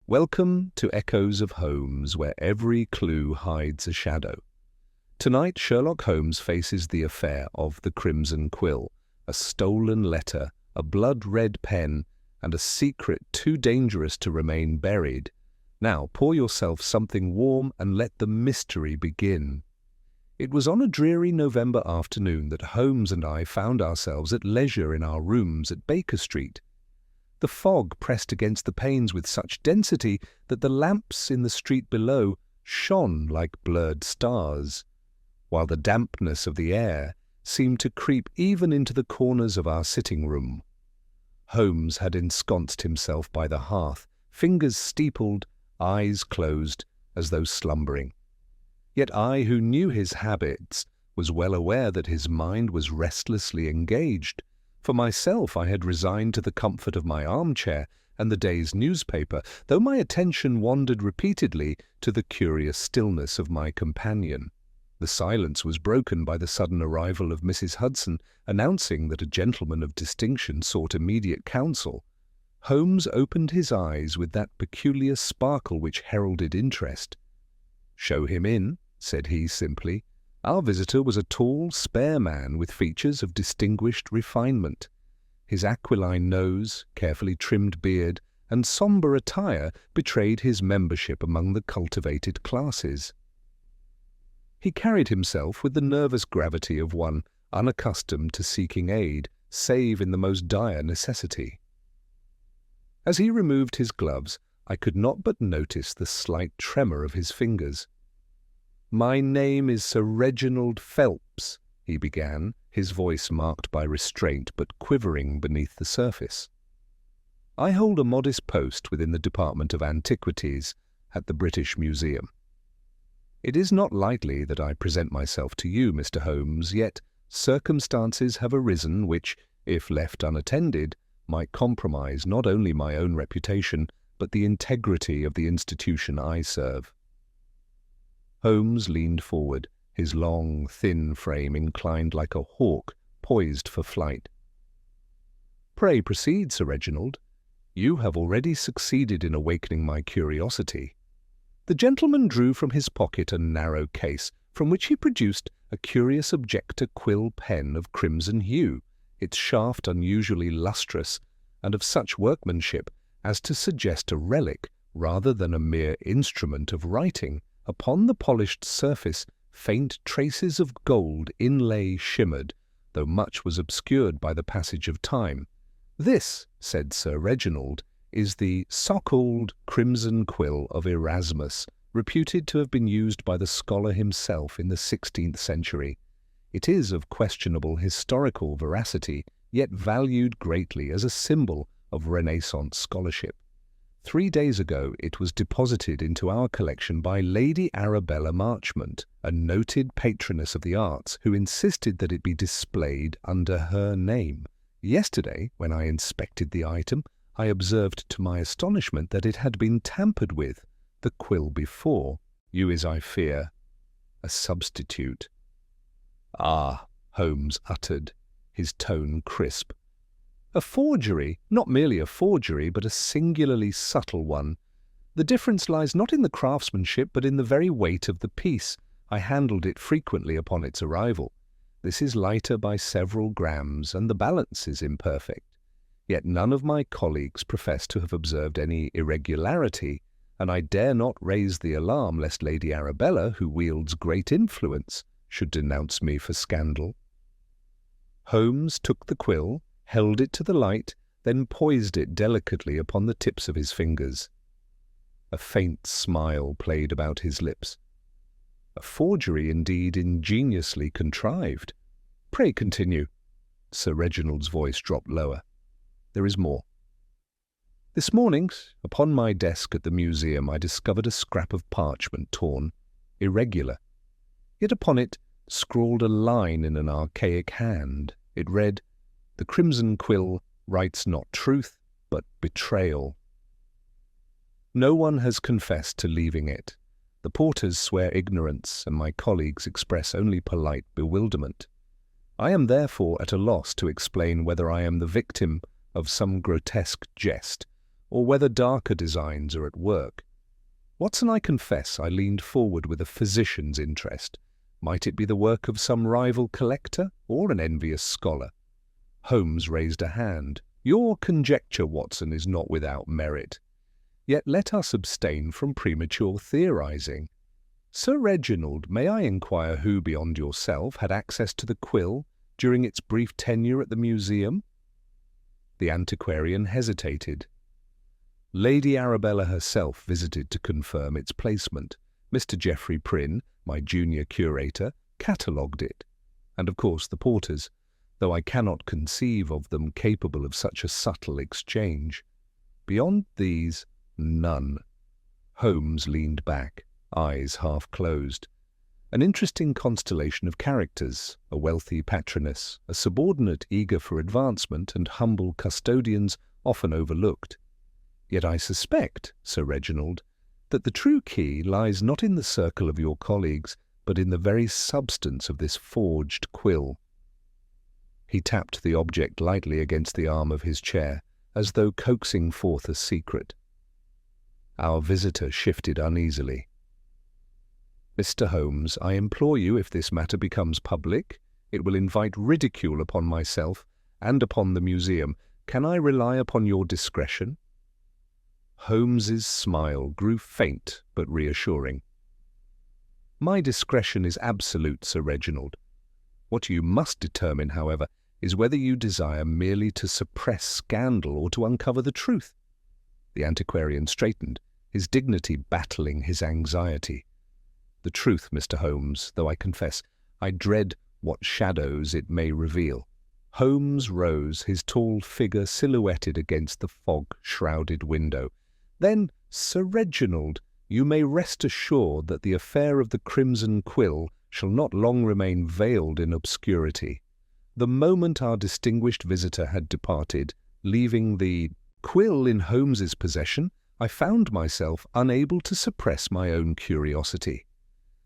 Welcome to Echoes of Holmes, where every clue hides a shadow. Tonight, Sherlock Holmes faces the affair of the Crimson Quill, a stolen letter, a blood-red pen, and a secret too dangerous to remain buried. Now, pour yourself something warm and let the mystery begin. It was on a dreary November afternoon that Holmes and I found ourselves at leisure in our rooms at Baker Street. The fog pressed against the panes with such density that the lamps in the street below shone like blurred stars, while the dampness of the air seemed to creep even into the corners of our sitting room. Holmes had ensconced himself by the hearth, fingers steepled, eyes closed, as though slumbering. Yet I, who knew his habits, was well aware that his mind was restlessly engaged. For myself, I had resigned to the comfort of my armchair and the day's newspaper, though my attention wandered repeatedly to the curious stillness of my companion. The silence was broken by the sudden arrival of Mrs. Hudson, announcing that a gentleman of distinction sought immediate counsel. Holmes opened his eyes with that peculiar sparkle which heralded interest. "Show him in," said he simply. Our visitor was a tall, spare man with features of distinguished refinement. His aquiline nose, carefully trimmed beard, and sombre attire betrayed his membership among the cultivated classes. He carried himself with the nervous gravity of one unaccustomed to seeking aid, save in the most dire necessity. As he removed his gloves, I could not but notice the slight tremor of his fingers. "My name is Sir Reginald Phelps," he began, his voice marked by restraint but quivering beneath the surface. "I hold a modest post within the Department of Antiquities at the British Museum. It is not lightly that I present myself to you, Mr. Holmes, yet circumstances have arisen which, if left unattended, might compromise not only my own reputation, but the integrity of the institution I serve." Holmes leaned forward, his long, thin frame inclined like a hawk poised for flight. "Pray proceed, Sir Reginald. You have already succeeded in awakening my curiosity." The gentleman drew from his pocket a narrow case, from which he produced a curious objector quill pen of crimson hue, its shaft unusually lustrous, and of such workmanship as to suggest a relic rather than a mere instrument of writing. Upon the polished surface, faint traces of gold inlay shimmered, though much was obscured by the passage of time. "This," said Sir Reginald, "is the so-called crimson quill of Erasmus, reputed to have been used by the scholar himself in the 16th century. It is of questionable historical veracity, yet valued greatly as a symbol of Renaissance scholarship. 3 days ago it was deposited into our collection by Lady Arabella Marchmont, a noted patroness of the arts, who insisted that it be displayed under her name. Yesterday, when I inspected the item, I observed to my astonishment that it had been tampered with. The quill before you is, I fear, a substitute." "Ah," Holmes uttered, his tone crisp. "A forgery, not merely a forgery, but a singularly subtle one. The difference lies not in the craftsmanship, but in the very weight of the piece. I handled it frequently upon its arrival. This is lighter by several grams, and the balance is imperfect. Yet none of my colleagues profess to have observed any irregularity, and I dare not raise the alarm lest Lady Arabella, who wields great influence, should denounce me for scandal." Holmes took the quill, held it to the light, then poised it delicately upon the tips of his fingers. A faint smile played about his lips. "A forgery indeed ingeniously contrived. Pray continue." Sir Reginald's voice dropped lower. "There is more. This morning, upon my desk at the museum, I discovered a scrap of parchment torn, irregular. Yet upon it scrawled a line in an archaic hand. It read, 'The Crimson Quill writes not truth, but betrayal.' No one has confessed to leaving it. The porters swear ignorance, and my colleagues express only polite bewilderment. I am therefore at a loss to explain whether I am the victim of some grotesque jest, or whether darker designs are at work. Watson, I confess I leaned forward with a physician's interest. Might it be the work of some rival collector or an envious scholar? Holmes raised a hand. Your conjecture, Watson, is not without merit. Yet let us abstain from premature theorizing. Sir Reginald, may I inquire who beyond yourself had access to the quill during its brief tenure at the museum? The antiquarian hesitated. Lady Arabella herself visited to confirm its placement. Mr. Geoffrey Prynne, my junior curator, catalogued it. And of course the porters, though I cannot conceive of them capable of such a subtle exchange. Beyond these, none. Holmes leaned back, eyes half closed. An interesting constellation of characters, a wealthy patroness, a subordinate eager for advancement, and humble custodians often overlooked. Yet I suspect, Sir Reginald, that the true key lies not in the circle of your colleagues, but in the very substance of this forged quill. He tapped the object lightly against the arm of his chair, as though coaxing forth a secret. Our visitor shifted uneasily. Mr. Holmes, I implore you, if this matter becomes public, it will invite ridicule upon myself and upon the museum. Can I rely upon your discretion? Holmes's smile grew faint but reassuring. My discretion is absolute, Sir Reginald. What you must determine, however, is whether you desire merely to suppress scandal or to uncover the truth. The antiquarian straightened, his dignity battling his anxiety. The truth, Mr. Holmes, though I confess I dread what shadows it may reveal. Holmes rose, his tall figure silhouetted against the fog-shrouded window. Then, Sir Reginald, you may rest assured that the affair of the Crimson Quill shall not long remain veiled in obscurity. The moment our distinguished visitor had departed, leaving the quill in Holmes's possession, I found myself unable to suppress my own curiosity.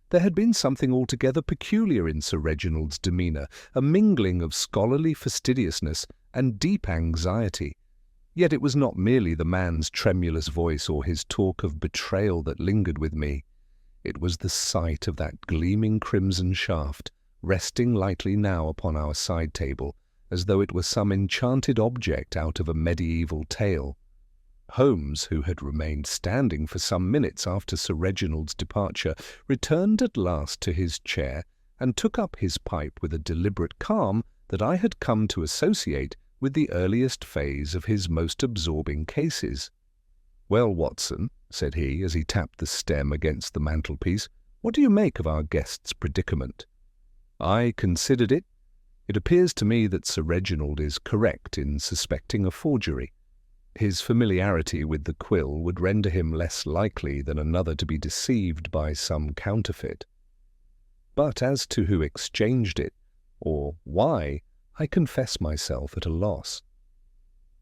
There had been something altogether peculiar in Sir Reginald's demeanour, a mingling of scholarly fastidiousness and deep anxiety. Yet it was not merely the man's tremulous voice or his talk of betrayal that lingered with me. It was the sight of that gleaming crimson shaft, resting lightly now upon our side table, as though it were some enchanted object out of a medieval tale. Holmes, who had remained standing for some minutes after Sir Reginald's departure, returned at last to his chair and took up his pipe with a deliberate calm that I had come to associate with the earliest phase of his most absorbing cases. "Well, Watson," said he, as he tapped the stem against the mantelpiece, "what do you make of our guest's predicament?" I considered it. It appears to me that Sir Reginald is correct in suspecting a forgery. His familiarity with the quill would render him less likely than another to be deceived by some counterfeit. But as to who exchanged it, or why, I confess myself at a loss.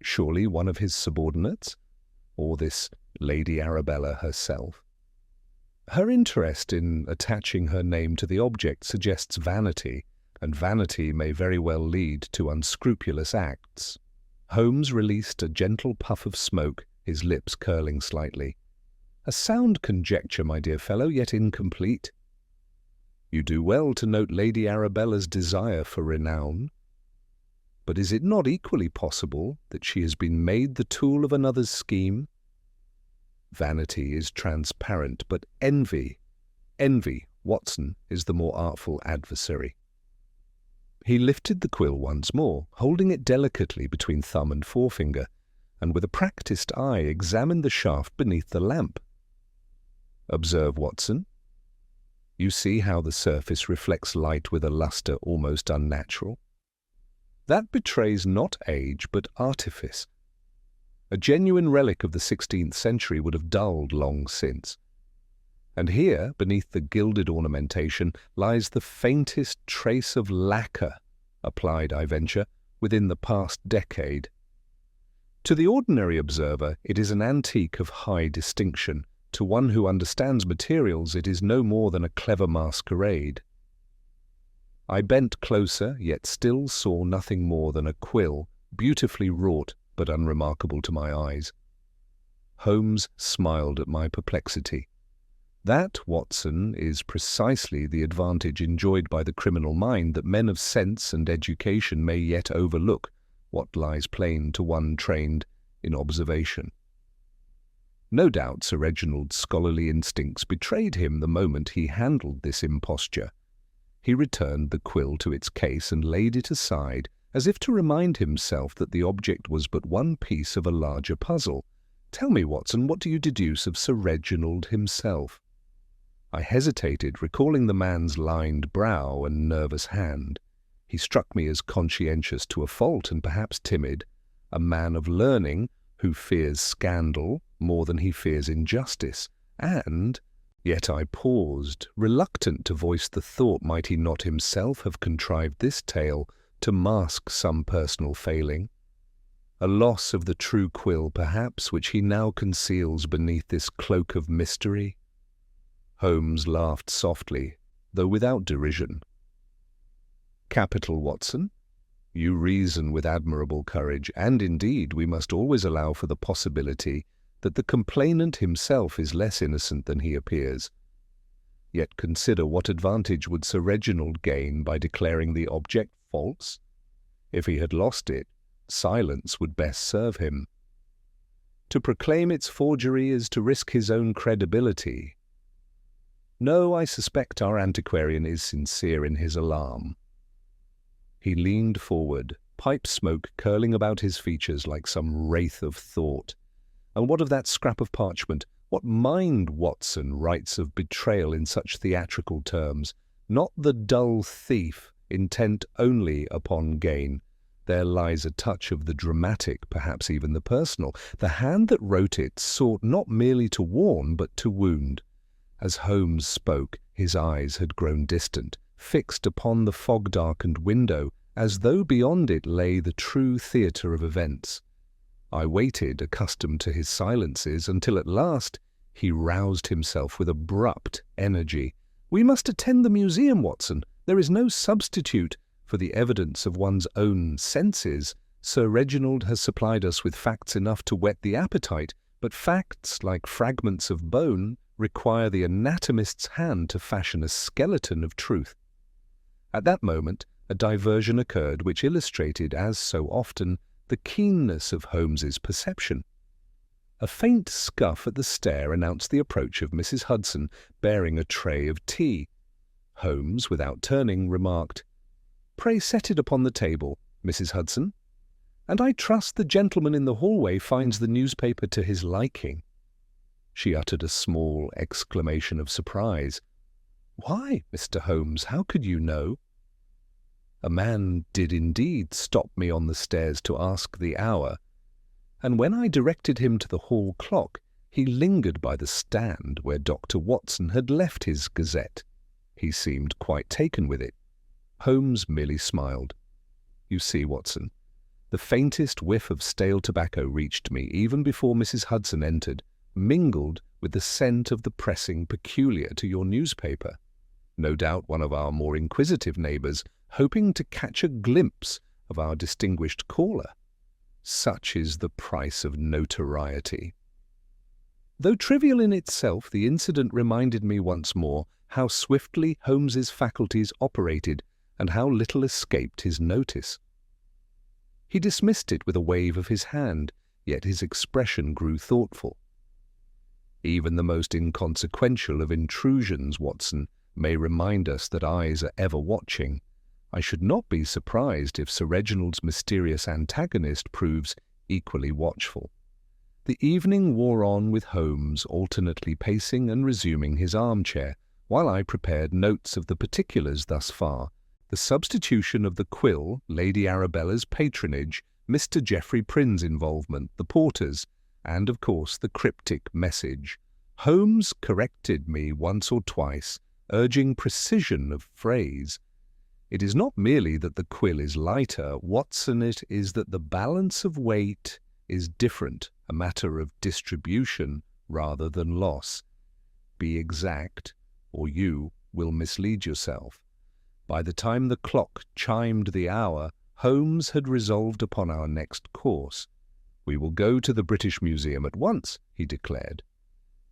Surely one of his subordinates? Or this Lady Arabella herself? Her interest in attaching her name to the object suggests vanity, and vanity may very well lead to unscrupulous acts. Holmes released a gentle puff of smoke, his lips curling slightly. A sound conjecture, my dear fellow, yet incomplete. You do well to note Lady Arabella's desire for renown. But is it not equally possible that she has been made the tool of another's scheme? Vanity is transparent, but envy, Watson, is the more artful adversary. He lifted the quill once more, holding it delicately between thumb and forefinger, and with a practised eye examined the shaft beneath the lamp. Observe, Watson. You see how the surface reflects light with a lustre almost unnatural? That betrays not age, but artifice. A genuine relic of the 16th century would have dulled long since. And here, beneath the gilded ornamentation, lies the faintest trace of lacquer, applied, I venture, within the past decade. To the ordinary observer, it is an antique of high distinction. To one who understands materials, it is no more than a clever masquerade. I bent closer, yet still saw nothing more than a quill, beautifully wrought, but unremarkable to my eyes. Holmes smiled at my perplexity. That, Watson, is precisely the advantage enjoyed by the criminal mind that men of sense and education may yet overlook what lies plain to one trained in observation. No doubt Sir Reginald's scholarly instincts betrayed him the moment he handled this imposture. He returned the quill to its case and laid it aside, as if to remind himself that the object was but one piece of a larger puzzle. "Tell me, Watson, what do you deduce of Sir Reginald himself?" I hesitated, recalling the man's lined brow and nervous hand. He struck me as conscientious to a fault and perhaps timid, a man of learning who fears scandal more than he fears injustice, and yet I paused, reluctant to voice the thought, might he not himself have contrived this tale to mask some personal failing? A loss of the true quill, perhaps, which he now conceals beneath this cloak of mystery? Holmes laughed softly, though without derision. "Capital, Watson. You reason with admirable courage, and indeed we must always allow for the possibility that the complainant himself is less innocent than he appears. Yet consider what advantage would Sir Reginald gain by declaring the object false? If he had lost it, silence would best serve him. To proclaim its forgery is to risk his own credibility. No, I suspect our antiquarian is sincere in his alarm." He leaned forward, pipe smoke curling about his features like some wraith of thought. "And what of that scrap of parchment? What mind, Watson, writes of betrayal in such theatrical terms? Not the dull thief, intent only upon gain. There lies a touch of the dramatic, perhaps even the personal. The hand that wrote it sought not merely to warn, but to wound." As Holmes spoke, his eyes had grown distant, fixed upon the fog-darkened window, as though beyond it lay the true theatre of events. I waited, accustomed to his silences, until at last he roused himself with abrupt energy. "We must attend the museum, Watson. There is no substitute for the evidence of one's own senses. Sir Reginald has supplied us with facts enough to whet the appetite, but facts, like fragments of bone, require the anatomist's hand to fashion a skeleton of truth." At that moment, a diversion occurred which illustrated, as so often, the keenness of Holmes's perception. A faint scuff at the stair announced the approach of Mrs. Hudson, bearing a tray of tea. Holmes, without turning, remarked, "Pray set it upon the table, Mrs. Hudson. And I trust the gentleman in the hallway finds the newspaper to his liking." She uttered a small exclamation of surprise. "Why, Mr. Holmes, how could you know?" A man did indeed stop me on the stairs to ask the hour, and when I directed him to the hall clock, he lingered by the stand where Dr. Watson had left his Gazette. He seemed quite taken with it. Holmes merely smiled. "You see, Watson, the faintest whiff of stale tobacco reached me even before Mrs. Hudson entered, mingled with the scent of the pressing peculiar to your newspaper. No doubt one of our more inquisitive neighbours, hoping to catch a glimpse of our distinguished caller. Such is the price of notoriety." Though trivial in itself, the incident reminded me once more how swiftly Holmes's faculties operated and how little escaped his notice. He dismissed it with a wave of his hand, yet his expression grew thoughtful. Even the most inconsequential of intrusions, Watson, may remind us that eyes are ever watching. I should not be surprised if Sir Reginald's mysterious antagonist proves equally watchful. The evening wore on with Holmes alternately pacing and resuming his armchair, while I prepared notes of the particulars thus far: the substitution of the quill, Lady Arabella's patronage, Mr. Geoffrey Prynne's involvement, the porters, and, of course, the cryptic message. Holmes corrected me once or twice, urging precision of phrase. It is not merely that the quill is lighter, Watson, it is that the balance of weight is different, a matter of distribution rather than loss. Be exact, or you will mislead yourself. By the time the clock chimed the hour, Holmes had resolved upon our next course. "We will go to the British Museum at once," he declared.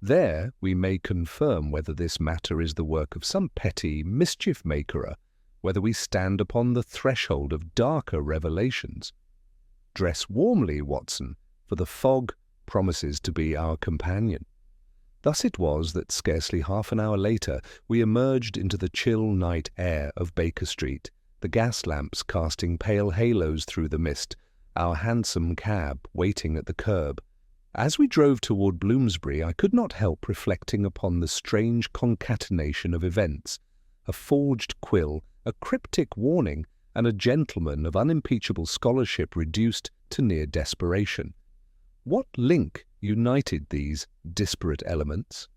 "There we may confirm whether this matter is the work of some petty mischief-maker, whether we stand upon the threshold of darker revelations. Dress warmly, Watson, for the fog promises to be our companion." Thus it was that scarcely half an hour later we emerged into the chill night air of Baker Street, the gas lamps casting pale halos through the mist, our hansom cab waiting at the curb. As we drove toward Bloomsbury, I could not help reflecting upon the strange concatenation of events, a forged quill, a cryptic warning, and a gentleman of unimpeachable scholarship reduced to near desperation. What link united these disparate elements?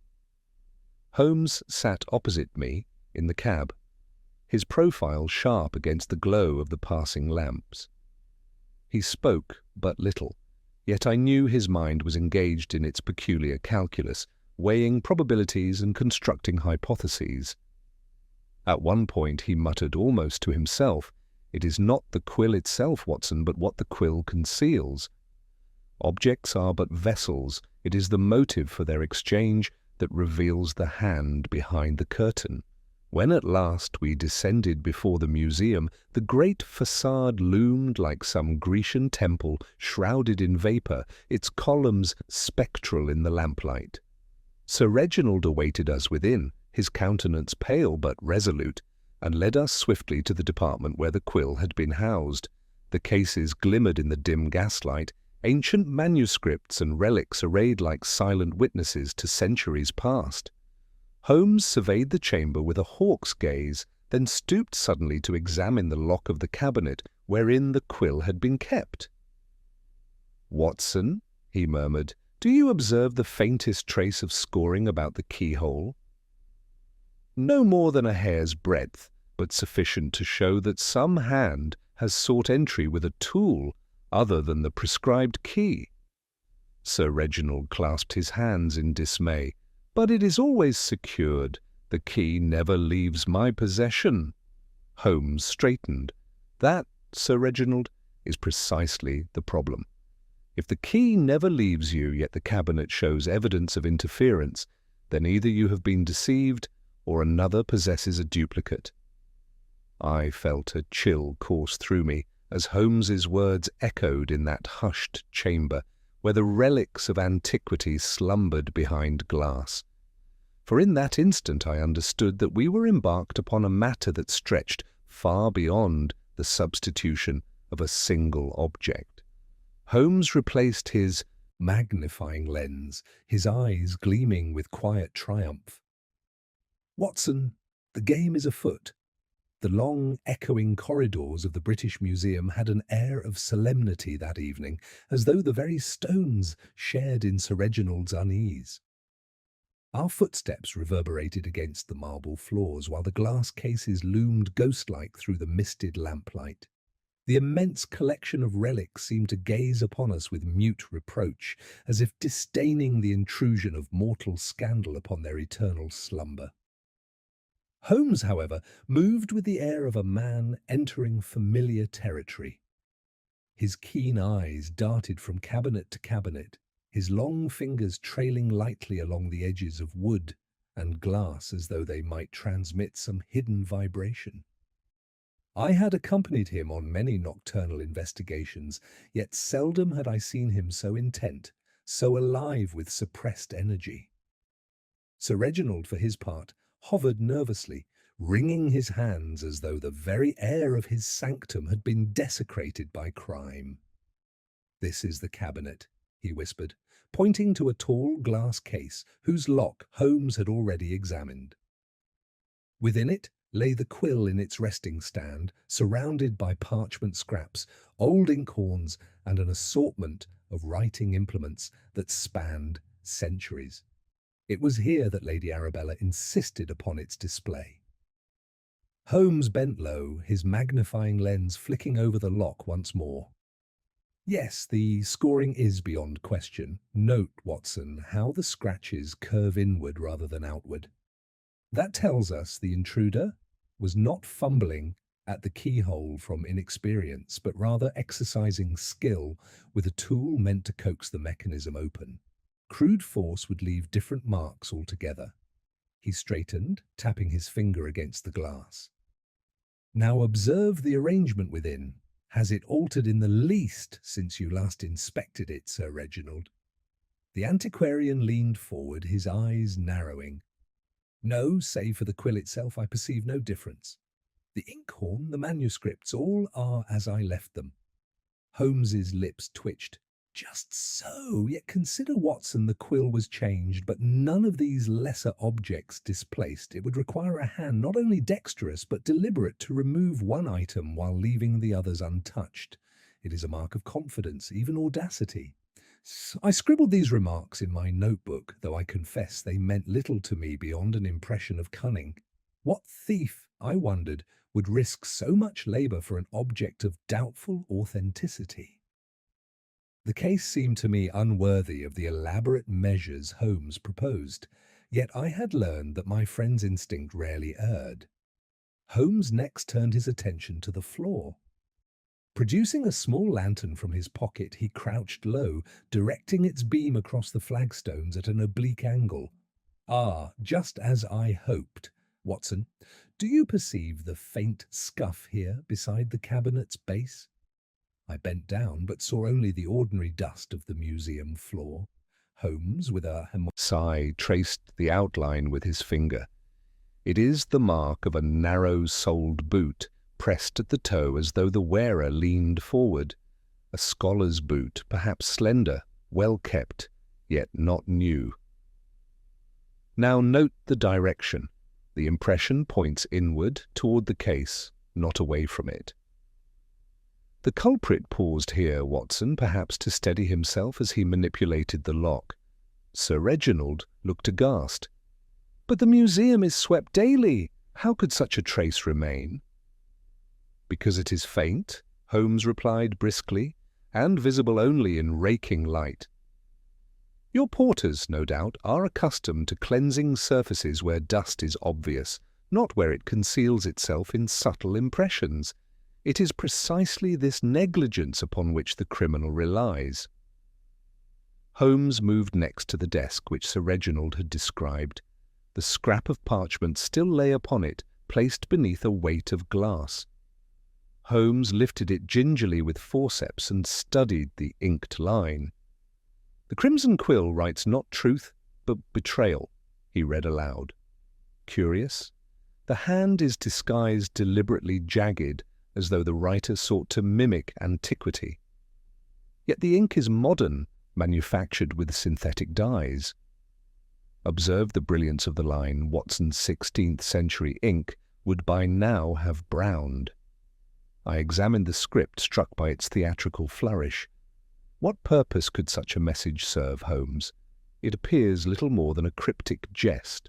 Holmes sat opposite me in the cab, his profile sharp against the glow of the passing lamps. He spoke but little, yet I knew his mind was engaged in its peculiar calculus, weighing probabilities and constructing hypotheses. At one point he muttered almost to himself, "It is not the quill itself, Watson, but what the quill conceals. Objects are but vessels. It is the motive for their exchange that reveals the hand behind the curtain." When at last we descended before the museum, the great facade loomed like some Grecian temple shrouded in vapour, its columns spectral in the lamplight. Sir Reginald awaited us within, his countenance pale but resolute, and led us swiftly to the department where the quill had been housed. The cases glimmered in the dim gaslight, ancient manuscripts and relics arrayed like silent witnesses to centuries past. Holmes surveyed the chamber with a hawk's gaze, then stooped suddenly to examine the lock of the cabinet wherein the quill had been kept. "Watson," he murmured, "do you observe the faintest trace of scoring about the keyhole?" "No more than a hair's breadth, but sufficient to show that some hand has sought entry with a tool other than the prescribed key." Sir Reginald clasped his hands in dismay. "But it is always secured. The key never leaves my possession." Holmes straightened. "That, Sir Reginald, is precisely the problem. If the key never leaves you, yet the cabinet shows evidence of interference, then either you have been deceived or another possesses a duplicate." I felt a chill course through me as Holmes's words echoed in that hushed chamber, where the relics of antiquity slumbered behind glass. For in that instant I understood that we were embarked upon a matter that stretched far beyond the substitution of a single object. Holmes replaced his magnifying lens, his eyes gleaming with quiet triumph. "Watson, the game is afoot." The long, echoing corridors of the British Museum had an air of solemnity that evening, as though the very stones shared in Sir Reginald's unease. Our footsteps reverberated against the marble floors, while the glass cases loomed ghost-like through the misted lamplight. The immense collection of relics seemed to gaze upon us with mute reproach, as if disdaining the intrusion of mortal scandal upon their eternal slumber. Holmes, however, moved with the air of a man entering familiar territory. His keen eyes darted from cabinet to cabinet, his long fingers trailing lightly along the edges of wood and glass as though they might transmit some hidden vibration. I had accompanied him on many nocturnal investigations, yet seldom had I seen him so intent, so alive with suppressed energy. Sir Reginald, for his part, hovered nervously, wringing his hands as though the very air of his sanctum had been desecrated by crime. "This is the cabinet," he whispered, pointing to a tall glass case whose lock Holmes had already examined. Within it lay the quill in its resting stand, surrounded by parchment scraps, old inkhorns, and an assortment of writing implements that spanned centuries. It was here that Lady Arabella insisted upon its display. Holmes bent low, his magnifying lens flicking over the lock once more. "Yes, the scoring is beyond question. Note, Watson, how the scratches curve inward rather than outward. That tells us the intruder was not fumbling at the keyhole from inexperience, but rather exercising skill with a tool meant to coax the mechanism open. Crude force would leave different marks altogether. He straightened, tapping his finger against the glass. Now observe the arrangement within. Has it altered in the least since you last inspected it, Sir Reginald? The antiquarian leaned forward, his eyes narrowing. No, save for the quill itself, I perceive no difference. The inkhorn, the manuscripts, all are as I left them. Holmes's lips twitched. Just so, yet consider, Watson, the quill was changed, but none of these lesser objects displaced. It would require a hand not only dexterous, but deliberate to remove one item while leaving the others untouched. It is a mark of confidence, even audacity. I scribbled these remarks in my notebook, though I confess they meant little to me beyond an impression of cunning. What thief, I wondered, would risk so much labour for an object of doubtful authenticity? The case seemed to me unworthy of the elaborate measures Holmes proposed, yet I had learned that my friend's instinct rarely erred. Holmes next turned his attention to the floor. Producing a small lantern from his pocket, he crouched low, directing its beam across the flagstones at an oblique angle. Ah, just as I hoped. Watson, do you perceive the faint scuff here beside the cabinet's base? I bent down, but saw only the ordinary dust of the museum floor. Holmes, with a sigh, traced the outline with his finger. It is the mark of a narrow-soled boot, pressed at the toe as though the wearer leaned forward. A scholar's boot, perhaps slender, well kept, yet not new. Now note the direction. The impression points inward toward the case, not away from it. The culprit paused here, Watson, perhaps to steady himself as he manipulated the lock. Sir Reginald looked aghast. But the museum is swept daily. How could such a trace remain? Because it is faint, Holmes replied briskly, and visible only in raking light. Your porters, no doubt, are accustomed to cleansing surfaces where dust is obvious, not where it conceals itself in subtle impressions. It is precisely this negligence upon which the criminal relies. Holmes moved next to the desk which Sir Reginald had described. The scrap of parchment still lay upon it, placed beneath a weight of glass. Holmes lifted it gingerly with forceps and studied the inked line. The Crimson Quill writes not truth, but betrayal, he read aloud. Curious? The hand is disguised deliberately jagged, as though the writer sought to mimic antiquity. Yet the ink is modern, manufactured with synthetic dyes. Observe the brilliance of the line. Watson's 16th-century ink would by now have browned. I examined the script, struck by its theatrical flourish. What purpose could such a message serve, Holmes? It appears little more than a cryptic jest.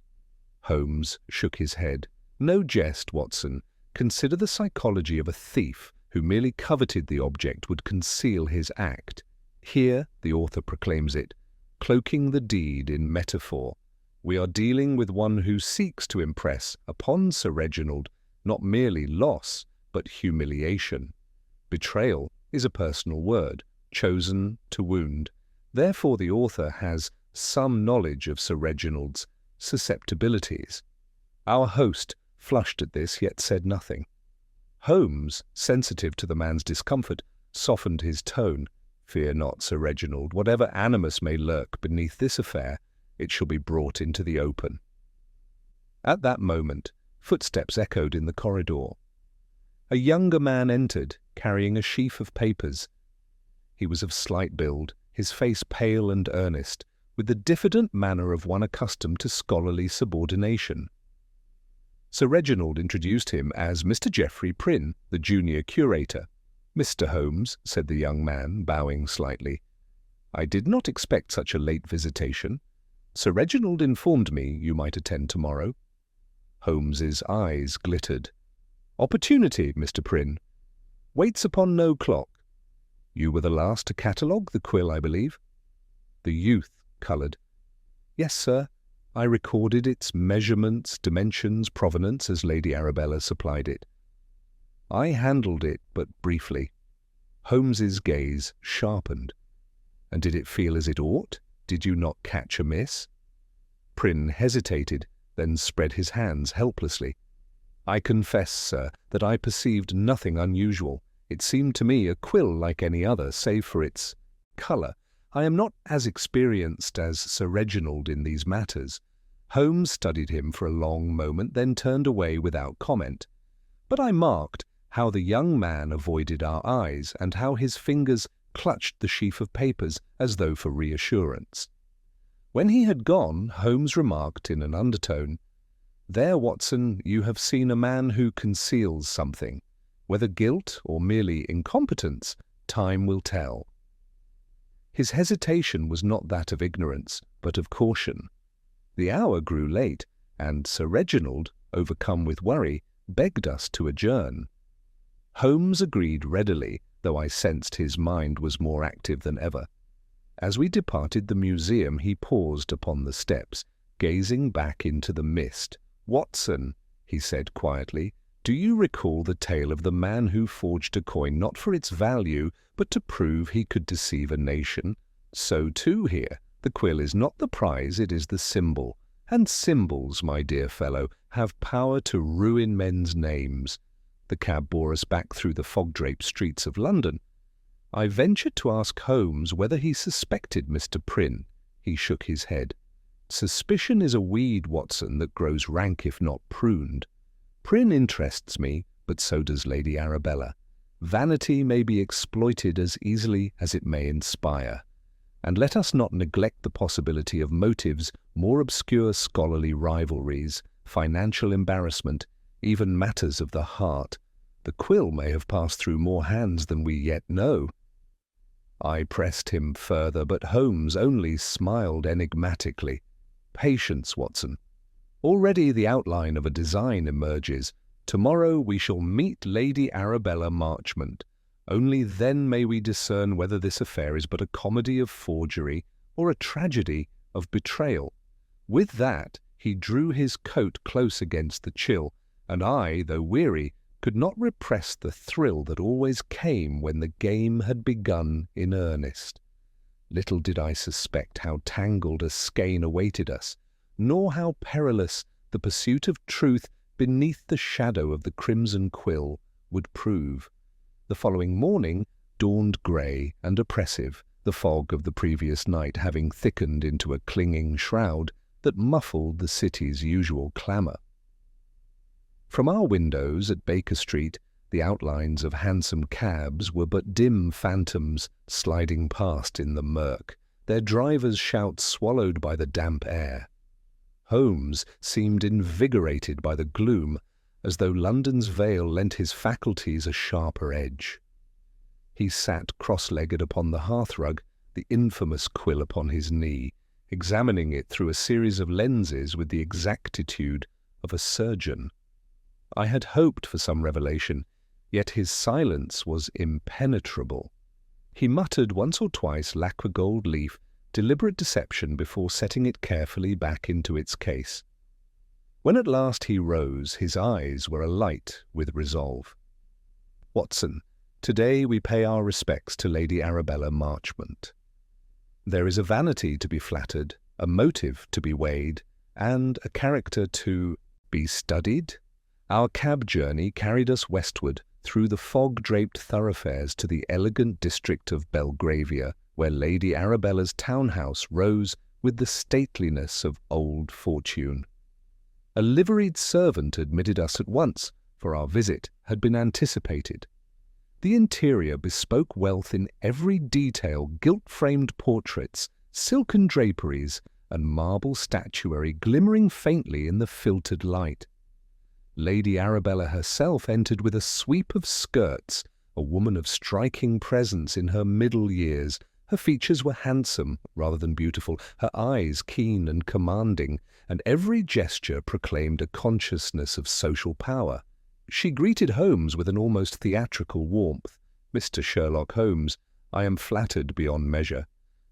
Holmes shook his head. No jest, Watson. Consider the psychology of a thief who merely coveted the object would conceal his act. Here, the author proclaims it, cloaking the deed in metaphor. We are dealing with one who seeks to impress upon Sir Reginald not merely loss, but humiliation. Betrayal is a personal word, chosen to wound. Therefore the author has some knowledge of Sir Reginald's susceptibilities. Our host flushed at this, yet said nothing. Holmes, sensitive to the man's discomfort, softened his tone. Fear not, Sir Reginald. Whatever animus may lurk beneath this affair, it shall be brought into the open. At that moment, footsteps echoed in the corridor. A younger man entered, carrying a sheaf of papers. He was of slight build, his face pale and earnest, with the diffident manner of one accustomed to scholarly subordination. Sir Reginald introduced him as Mr. Geoffrey Prynne, the junior curator. Mr. Holmes, said the young man, bowing slightly. I did not expect such a late visitation. Sir Reginald informed me you might attend tomorrow. Holmes's eyes glittered. Opportunity, Mr. Prynne. Waits upon no clock. You were the last to catalogue the quill, I believe? The youth coloured. Yes, sir. I recorded its measurements, dimensions, provenance, as Lady Arabella supplied it. I handled it but briefly. Holmes's gaze sharpened. And did it feel as it ought? Did you not catch amiss? Prynne hesitated, then spread his hands helplessly. I confess, sir, that I perceived nothing unusual. It seemed to me a quill like any other, save for its colour. I am not as experienced as Sir Reginald in these matters. Holmes studied him for a long moment, then turned away without comment. But I marked how the young man avoided our eyes, and how his fingers clutched the sheaf of papers as though for reassurance. When he had gone, Holmes remarked in an undertone, "There, Watson, you have seen a man who conceals something. Whether guilt or merely incompetence, time will tell." His hesitation was not that of ignorance, but of caution. The hour grew late, and Sir Reginald, overcome with worry, begged us to adjourn. Holmes agreed readily, though I sensed his mind was more active than ever. As we departed the museum, he paused upon the steps, gazing back into the mist. "Watson," he said quietly, "do you recall the tale of the man who forged a coin not for its value, but to prove he could deceive a nation? So too here. The quill is not the prize, it is the symbol. And symbols, my dear fellow, have power to ruin men's names." The cab bore us back through the fog-draped streets of London. I ventured to ask Holmes whether he suspected Mr. Prynne. He shook his head. "Suspicion is a weed, Watson, that grows rank if not pruned. Prynne interests me, but so does Lady Arabella. Vanity may be exploited as easily as it may inspire. And let us not neglect the possibility of motives, more obscure scholarly rivalries, financial embarrassment, even matters of the heart. The quill may have passed through more hands than we yet know." I pressed him further, but Holmes only smiled enigmatically. "Patience, Watson. Already the outline of a design emerges. Tomorrow we shall meet Lady Arabella Marchmont. Only then may we discern whether this affair is but a comedy of forgery or a tragedy of betrayal." With that, he drew his coat close against the chill, and I, though weary, could not repress the thrill that always came when the game had begun in earnest. Little did I suspect how tangled a skein awaited us, nor how perilous the pursuit of truth beneath the shadow of the crimson quill would prove. The following morning dawned grey and oppressive, the fog of the previous night having thickened into a clinging shroud that muffled the city's usual clamour. From our windows at Baker Street, the outlines of hansom cabs were but dim phantoms sliding past in the murk, their drivers' shouts swallowed by the damp air. Holmes seemed invigorated by the gloom, as though London's veil lent his faculties a sharper edge. He sat cross-legged upon the hearthrug, the infamous quill upon his knee, examining it through a series of lenses with the exactitude of a surgeon. I had hoped for some revelation, yet his silence was impenetrable. He muttered once or twice lacquer gold leaf, deliberate deception, before setting it carefully back into its case. When at last he rose, his eyes were alight with resolve. "Watson, today we pay our respects to Lady Arabella Marchmont. There is a vanity to be flattered, a motive to be weighed, and a character to be studied." Our cab journey carried us westward through the fog-draped thoroughfares to the elegant district of Belgravia, where Lady Arabella's townhouse rose with the stateliness of old fortune. A liveried servant admitted us at once, for our visit had been anticipated. The interior bespoke wealth in every detail: gilt-framed portraits, silken draperies, and marble statuary glimmering faintly in the filtered light. Lady Arabella herself entered with a sweep of skirts, a woman of striking presence in her middle years. Her features were handsome rather than beautiful, her eyes keen and commanding, and every gesture proclaimed a consciousness of social power. She greeted Holmes with an almost theatrical warmth. "Mr. Sherlock Holmes, I am flattered beyond measure.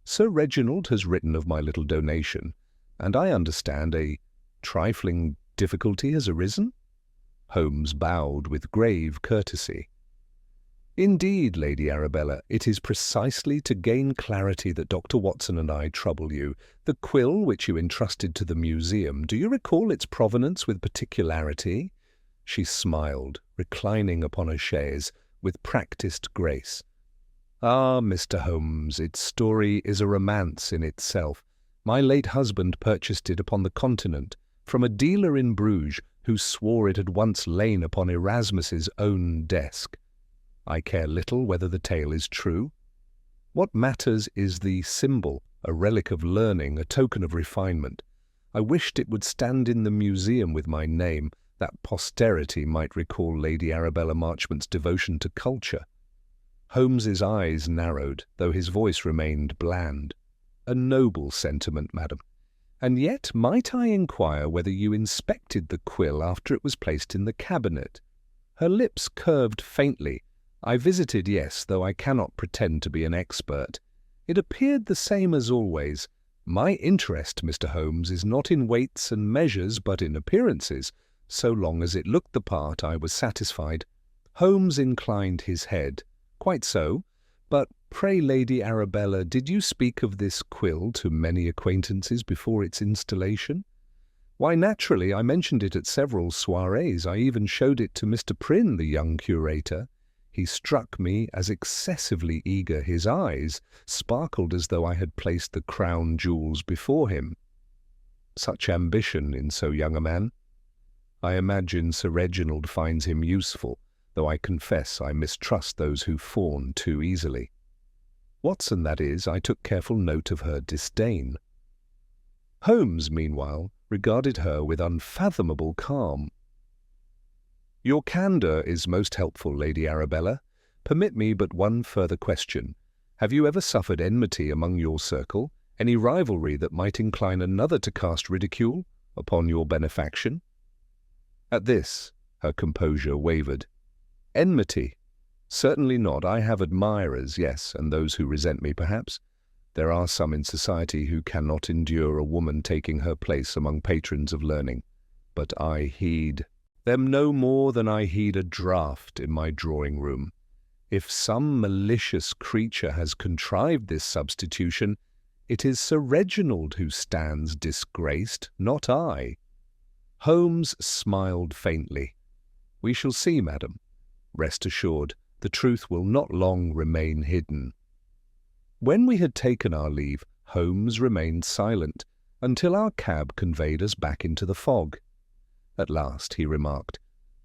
Sir Reginald has written of my little donation, and I understand a trifling difficulty has arisen?" Holmes bowed with grave courtesy. "Indeed, Lady Arabella, it is precisely to gain clarity that Dr. Watson and I trouble you. The quill which you entrusted to the museum, do you recall its provenance with particularity?" She smiled, reclining upon a chaise, with practised grace. "Ah, Mr. Holmes, its story is a romance in itself. My late husband purchased it upon the Continent, from a dealer in Bruges, who swore it had once lain upon Erasmus's own desk. I care little whether the tale is true. What matters is the symbol, a relic of learning, a token of refinement. I wished it would stand in the museum with my name, that posterity might recall Lady Arabella Marchmont's devotion to culture." Holmes's eyes narrowed, though his voice remained bland. "A noble sentiment, madam. And yet might I inquire whether you inspected the quill after it was placed in the cabinet?" Her lips curved faintly. "I visited, yes, though I cannot pretend to be an expert. It appeared the same as always. My interest, Mr. Holmes, is not in weights and measures, but in appearances. So long as it looked the part, I was satisfied." Holmes inclined his head. "Quite so. But pray, Lady Arabella, did you speak of this quill to many acquaintances before its installation?" "Why, naturally, I mentioned it at several soirees. I even showed it to Mr. Prynne, the young curator. He struck me as excessively eager. His eyes sparkled as though I had placed the crown jewels before him. Such ambition in so young a man. I imagine Sir Reginald finds him useful, though I confess I mistrust those who fawn too easily. Watson, that is, I took careful note of her disdain." Holmes, meanwhile, regarded her with unfathomable calm. "Your candour is most helpful, Lady Arabella. Permit me but one further question. Have you ever suffered enmity among your circle, any rivalry that might incline another to cast ridicule upon your benefaction?" At this, her composure wavered. "Enmity? Certainly not. I have admirers, yes, and those who resent me, perhaps. There are some in society who cannot endure a woman taking her place among patrons of learning. But I heed them no more than I heed a draught in my drawing-room. If some malicious creature has contrived this substitution, it is Sir Reginald who stands disgraced, not I." Holmes smiled faintly. "We shall see, madam. Rest assured, the truth will not long remain hidden." When we had taken our leave, Holmes remained silent until our cab conveyed us back into the fog. At last he remarked,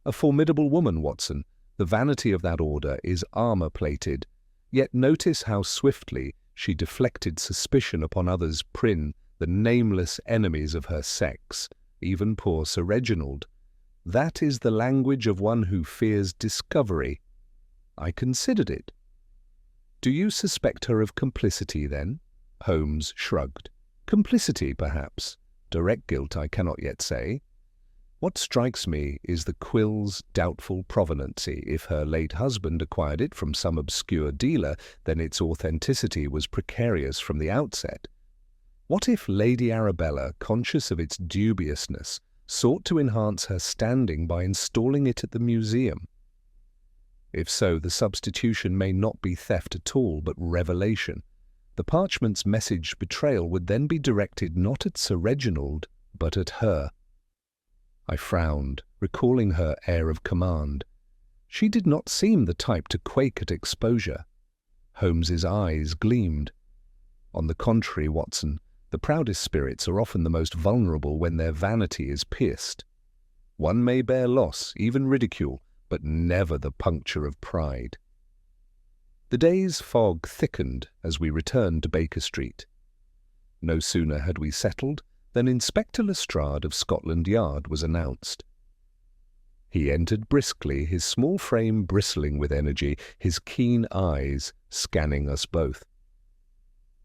"A formidable woman, Watson. The vanity of that order is armour-plated. Yet notice how swiftly she deflected suspicion upon others, Prynne, the nameless enemies of her sex, even poor Sir Reginald. That is the language of one who fears discovery. I considered it." "Do you suspect her of complicity, then?" Holmes shrugged. "Complicity, perhaps. Direct guilt I cannot yet say. What strikes me is the quill's doubtful provenancy. If her late husband acquired it from some obscure dealer, then its authenticity was precarious from the outset. What if Lady Arabella, conscious of its dubiousness, sought to enhance her standing by installing it at the museum? If so, the substitution may not be theft at all, but revelation. The parchment's message betrayal would then be directed not at Sir Reginald, but at her." I frowned, recalling her air of command. She did not seem the type to quake at exposure. Holmes's eyes gleamed. "On the contrary, Watson, the proudest spirits are often the most vulnerable when their vanity is pierced. One may bear loss, even ridicule, but never the puncture of pride." The day's fog thickened as we returned to Baker Street. No sooner had we settled than Inspector Lestrade of Scotland Yard was announced. He entered briskly, his small frame bristling with energy, his keen eyes scanning us both.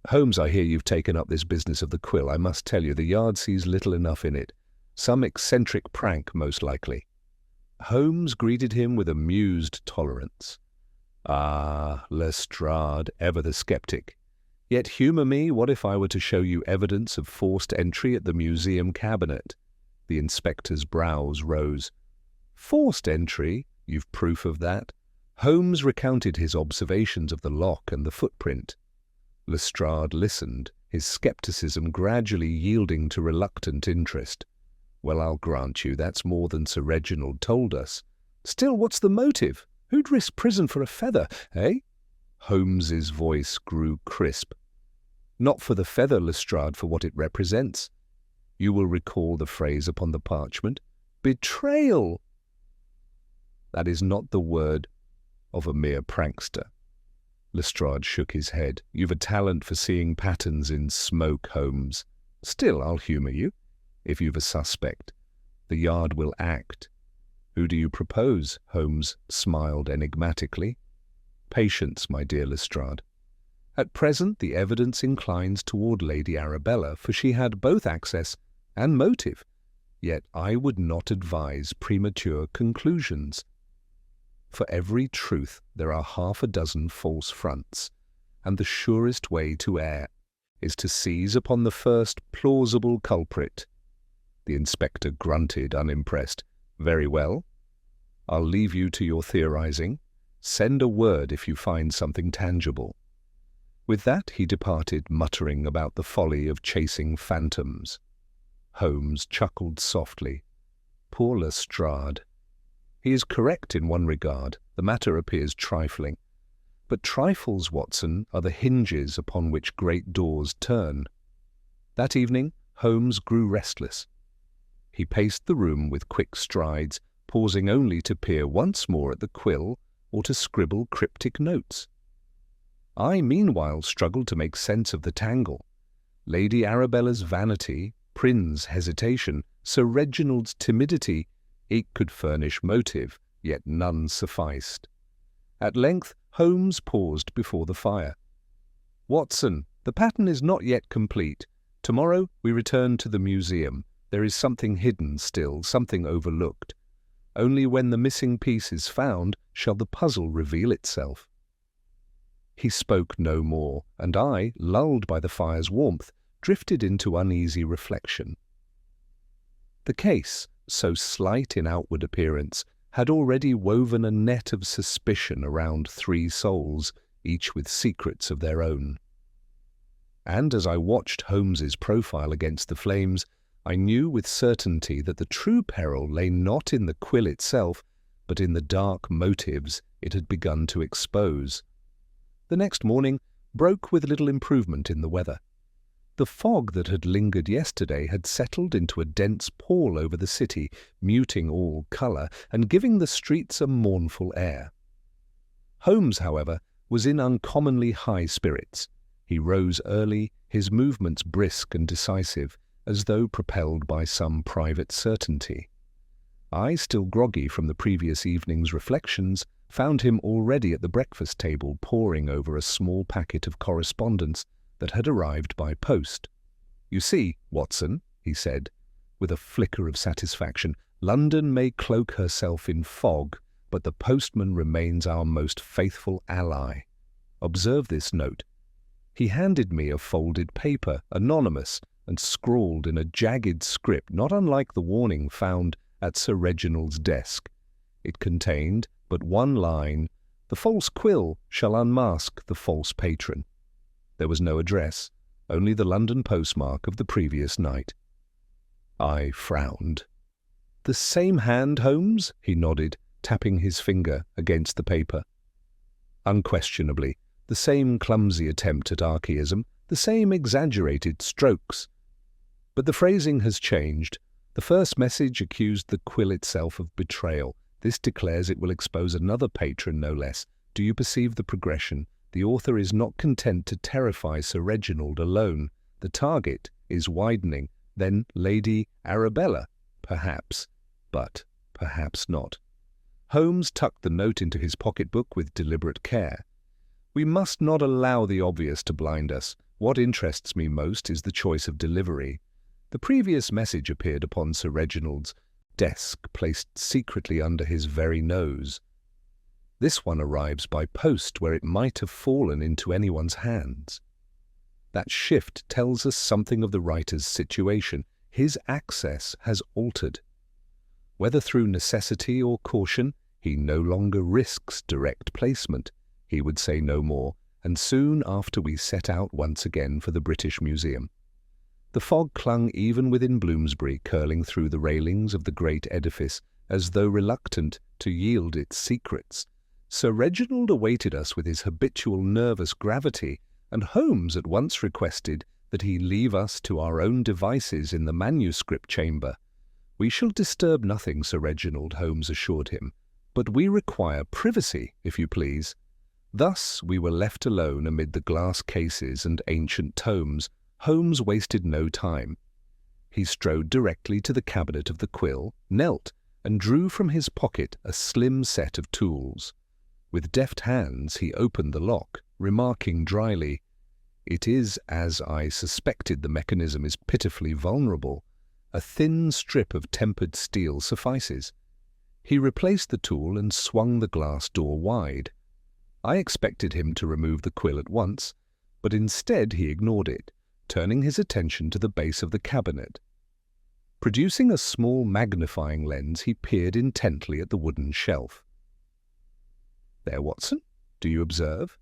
"Holmes, I hear you've taken up this business of the quill. I must tell you, the Yard sees little enough in it. Some eccentric prank, most likely." Holmes greeted him with amused tolerance. "Ah, Lestrade, ever the sceptic. Yet humour me, what if I were to show you evidence of forced entry at the museum cabinet?" The inspector's brows rose. Forced entry, you've proof of that. Holmes recounted his observations of the lock and the footprint. Lestrade listened, his scepticism gradually yielding to reluctant interest. Well, I'll grant you that's more than Sir Reginald told us. Still, what's the motive? Who'd risk prison for a feather, eh? Holmes's voice grew crisp. Not for the feather, Lestrade, for what it represents. You will recall the phrase upon the parchment. Betrayal! That is not the word of a mere prankster. Lestrade shook his head. You've a talent for seeing patterns in smoke, Holmes. Still, I'll humour you. If you've a suspect, the Yard will act. Who do you propose? Holmes smiled enigmatically. Patience, my dear Lestrade. At present, the evidence inclines toward Lady Arabella, for she had both access and motive. Yet I would not advise premature conclusions. For every truth there are half a dozen false fronts, and the surest way to err is to seize upon the first plausible culprit. The inspector grunted, unimpressed. Very well. I'll leave you to your theorizing. Send a word if you find something tangible. With that he departed, muttering about the folly of chasing phantoms. Holmes chuckled softly. Poor Lestrade. He is correct in one regard. The matter appears trifling. But trifles, Watson, are the hinges upon which great doors turn. That evening Holmes grew restless. He paced the room with quick strides, pausing only to peer once more at the quill or to scribble cryptic notes. I, meanwhile, struggled to make sense of the tangle. Lady Arabella's vanity, Prynne's hesitation, Sir Reginald's timidity, each could furnish motive, yet none sufficed. At length Holmes paused before the fire. Watson, the pattern is not yet complete. Tomorrow we return to the museum. There is something hidden still, something overlooked. Only when the missing piece is found shall the puzzle reveal itself. He spoke no more, and I, lulled by the fire's warmth, drifted into uneasy reflection. The case, so slight in outward appearance, had already woven a net of suspicion around three souls, each with secrets of their own. And as I watched Holmes's profile against the flames, I knew with certainty that the true peril lay not in the quill itself, but in the dark motives it had begun to expose. The next morning broke with little improvement in the weather. The fog that had lingered yesterday had settled into a dense pall over the city, muting all colour and giving the streets a mournful air. Holmes, however, was in uncommonly high spirits. He rose early, his movements brisk and decisive, as though propelled by some private certainty. I, still groggy from the previous evening's reflections, found him already at the breakfast table poring over a small packet of correspondence that had arrived by post. You see, Watson, he said, with a flicker of satisfaction, London may cloak herself in fog, but the postman remains our most faithful ally. Observe this note. He handed me a folded paper, anonymous, and scrawled in a jagged script not unlike the warning found at Sir Reginald's desk. It contained but one line: "The false quill shall unmask the false patron." There was no address, only the London postmark of the previous night. I frowned. "The same hand, Holmes?" he nodded, tapping his finger against the paper. "Unquestionably. The same clumsy attempt at archaism, the same exaggerated strokes. But the phrasing has changed. The first message accused the quill itself of betrayal. This declares it will expose another patron, no less. Do you perceive the progression? The author is not content to terrify Sir Reginald alone. The target is widening. Then Lady Arabella, perhaps, but perhaps not." Holmes tucked the note into his pocketbook with deliberate care. "We must not allow the obvious to blind us. What interests me most is the choice of delivery. The previous message appeared upon Sir Reginald's desk, placed secretly under his very nose. This one arrives by post, where it might have fallen into anyone's hands. That shift tells us something of the writer's situation. His access has altered. Whether through necessity or caution, he no longer risks direct placement. He would say no more, and soon after we set out once again for the British Museum. The fog clung even within Bloomsbury, curling through the railings of the great edifice, as though reluctant to yield its secrets. Sir Reginald awaited us with his habitual nervous gravity, and Holmes at once requested that he leave us to our own devices in the manuscript chamber. "We shall disturb nothing, Sir Reginald," Holmes assured him, "but we require privacy, if you please." Thus we were left alone amid the glass cases and ancient tomes. Holmes wasted no time. He strode directly to the cabinet of the Quill, knelt, and drew from his pocket a slim set of tools. With deft hands he opened the lock, remarking dryly, "It is as I suspected. The mechanism is pitifully vulnerable. A thin strip of tempered steel suffices." He replaced the tool and swung the glass door wide. I expected him to remove the quill at once, but instead he ignored it, turning his attention to the base of the cabinet. Producing a small magnifying lens, he peered intently at the wooden shelf. "There, Watson, do you observe?"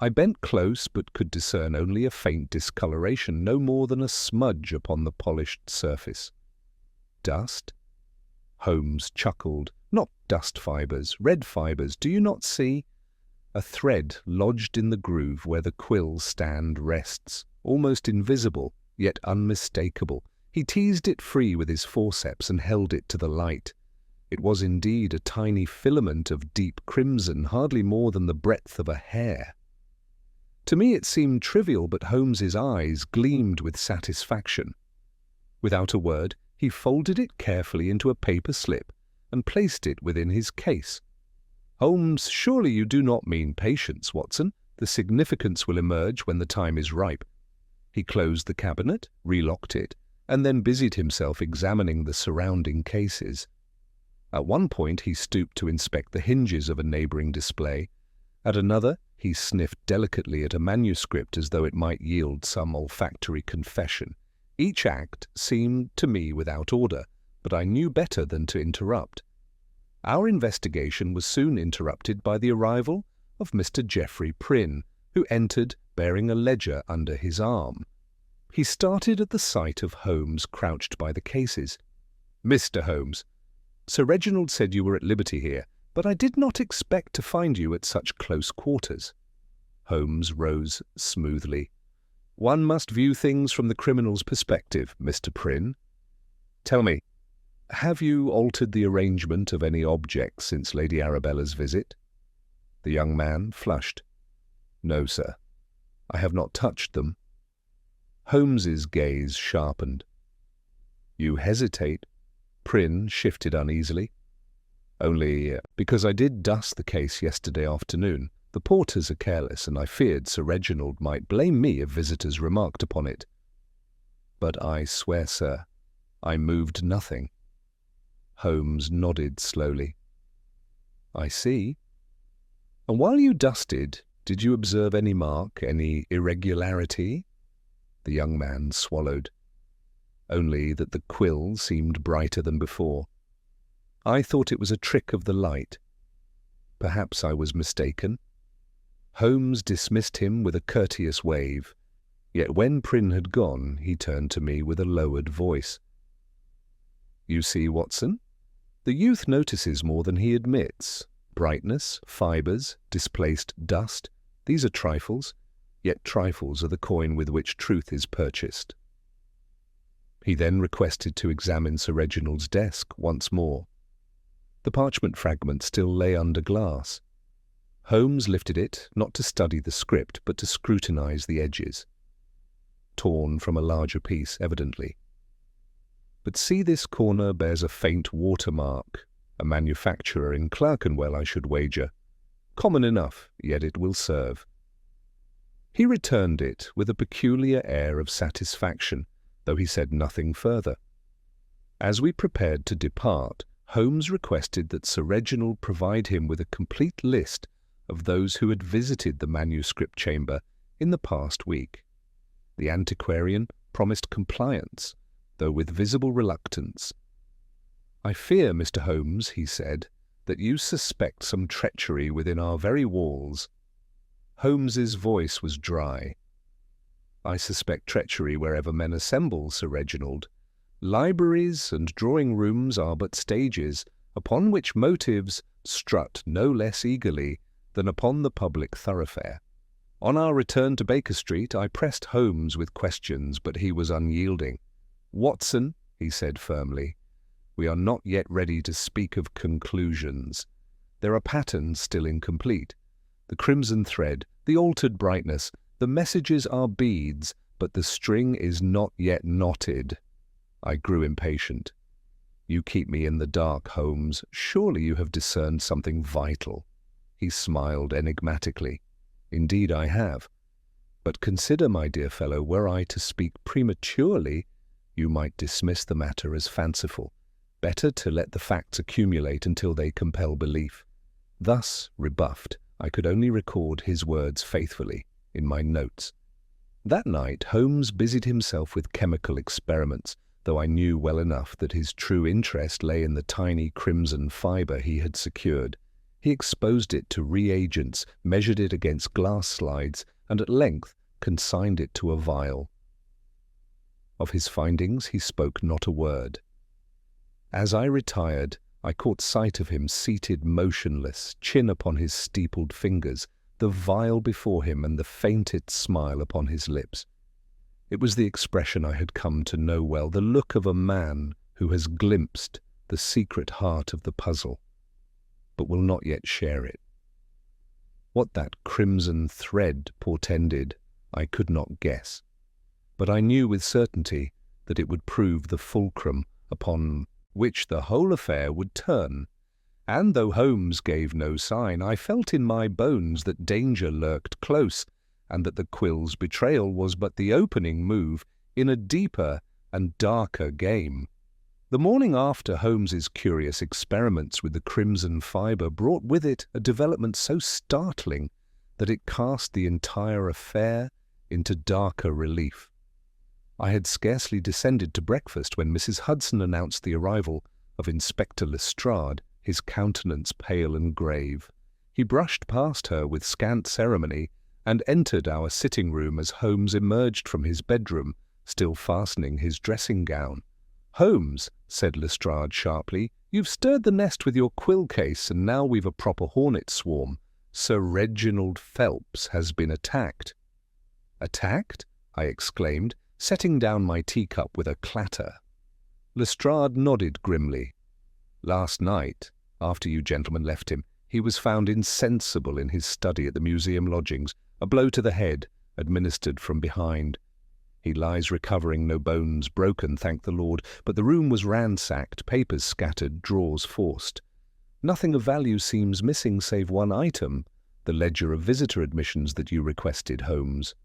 I bent close, but could discern only a faint discoloration, no more than a smudge upon the polished surface. "Dust?" Holmes chuckled. "Not dust fibres, red fibres. Do you not see? A thread lodged in the groove where the quill stand rests, almost invisible, yet unmistakable." He teased it free with his forceps and held it to the light. It was indeed a tiny filament of deep crimson, hardly more than the breadth of a hair. To me it seemed trivial, but Holmes's eyes gleamed with satisfaction. Without a word, he folded it carefully into a paper slip and placed it within his case. "Holmes, surely you do not mean patience, Watson. The significance will emerge when the time is ripe." He closed the cabinet, relocked it, and then busied himself examining the surrounding cases. At one point he stooped to inspect the hinges of a neighbouring display. At another he sniffed delicately at a manuscript as though it might yield some olfactory confession. Each act seemed to me without order, but I knew better than to interrupt. Our investigation was soon interrupted by the arrival of Mr. Geoffrey Prynne, who entered bearing a ledger under his arm. He started at the sight of Holmes crouched by the cases. "Mr. Holmes, Sir Reginald said you were at liberty here, but I did not expect to find you at such close quarters." Holmes rose smoothly. "One must view things from the criminal's perspective, Mr. Prynne. Tell me, have you altered the arrangement of any objects since Lady Arabella's visit?" The young man flushed. "No, sir. I have not touched them." Holmes's gaze sharpened. "You hesitate?" Prynne shifted uneasily. "Only because I did dust the case yesterday afternoon. The porters are careless, and I feared Sir Reginald might blame me if visitors remarked upon it. But I swear, sir, I moved nothing." Holmes nodded slowly. "I see. And while you dusted, did you observe any mark, any irregularity?" The young man swallowed. "Only that the quill seemed brighter than before. I thought it was a trick of the light. Perhaps I was mistaken." Holmes dismissed him with a courteous wave. Yet when Prynne had gone, he turned to me with a lowered voice. "You see, Watson, the youth notices more than he admits. Brightness, fibres, displaced dust, these are trifles, yet trifles are the coin with which truth is purchased." He then requested to examine Sir Reginald's desk once more. The parchment fragment still lay under glass. Holmes lifted it, not to study the script, but to scrutinize the edges. Torn from a larger piece, evidently. "But see, this corner bears a faint watermark. A manufacturer in Clerkenwell, I should wager. Common enough, yet it will serve." He returned it with a peculiar air of satisfaction, though he said nothing further. As we prepared to depart, Holmes requested that Sir Reginald provide him with a complete list of those who had visited the manuscript chamber in the past week. The antiquarian promised compliance, though with visible reluctance. "I fear, Mr. Holmes," he said, "that you suspect some treachery within our very walls." Holmes's voice was dry. "I suspect treachery wherever men assemble, Sir Reginald. Libraries and drawing-rooms are but stages upon which motives strut no less eagerly than upon the public thoroughfare." On our return to Baker Street, I pressed Holmes with questions, but he was unyielding. "Watson," he said firmly, "we are not yet ready to speak of conclusions. There are patterns still incomplete. The crimson thread, the altered brightness, the messages are beads, but the string is not yet knotted." I grew impatient. "You keep me in the dark, Holmes. Surely you have discerned something vital." He smiled enigmatically. "Indeed I have. But consider, my dear fellow, were I to speak prematurely, you might dismiss the matter as fanciful. Better to let the facts accumulate until they compel belief." Thus rebuffed, I could only record his words faithfully in my notes. That night Holmes busied himself with chemical experiments, though I knew well enough that his true interest lay in the tiny crimson fibre he had secured. He exposed it to reagents, measured it against glass slides, and at length consigned it to a vial. Of his findings he spoke not a word. As I retired, I caught sight of him seated motionless, chin upon his steepled fingers, the vial before him and the faintest smile upon his lips. It was the expression I had come to know well, the look of a man who has glimpsed the secret heart of the puzzle, but will not yet share it. What that crimson thread portended, I could not guess, but I knew with certainty that it would prove the fulcrum upon which the whole affair would turn, and though Holmes gave no sign, I felt in my bones that danger lurked close, and that the Quill's betrayal was but the opening move in a deeper and darker game. The morning after Holmes's curious experiments with the crimson fibre brought with it a development so startling that it cast the entire affair into darker relief. I had scarcely descended to breakfast when Mrs. Hudson announced the arrival of Inspector Lestrade, his countenance pale and grave. He brushed past her with scant ceremony and entered our sitting-room as Holmes emerged from his bedroom, still fastening his dressing-gown. "Holmes," said Lestrade sharply, "you've stirred the nest with your Quill case, and now we've a proper hornet swarm. Sir Reginald Phelps has been attacked." "Attacked?" I exclaimed, setting down my teacup with a clatter. Lestrade nodded grimly. "Last night, after you gentlemen left him, he was found insensible in his study at the museum lodgings, a blow to the head, administered from behind. He lies recovering, no bones broken, thank the Lord, but the room was ransacked, papers scattered, drawers forced. Nothing of value seems missing save one item, the ledger of visitor admissions that you requested, Holmes."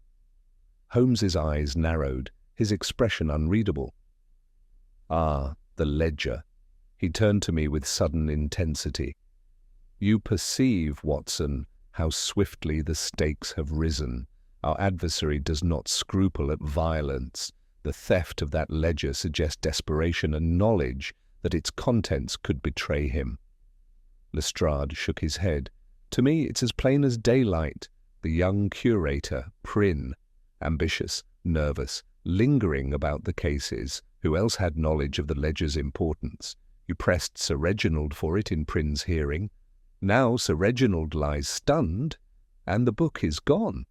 Holmes's eyes narrowed, his expression unreadable. "Ah, the ledger." He turned to me with sudden intensity. "You perceive, Watson, how swiftly the stakes have risen. Our adversary does not scruple at violence. The theft of that ledger suggests desperation and knowledge that its contents could betray him." Lestrade shook his head. "To me it's as plain as daylight. The young curator, Prynne, ambitious, nervous, lingering about the cases. Who else had knowledge of the ledger's importance? You pressed Sir Reginald for it in Prynne's hearing. Now Sir Reginald lies stunned, and the book is gone."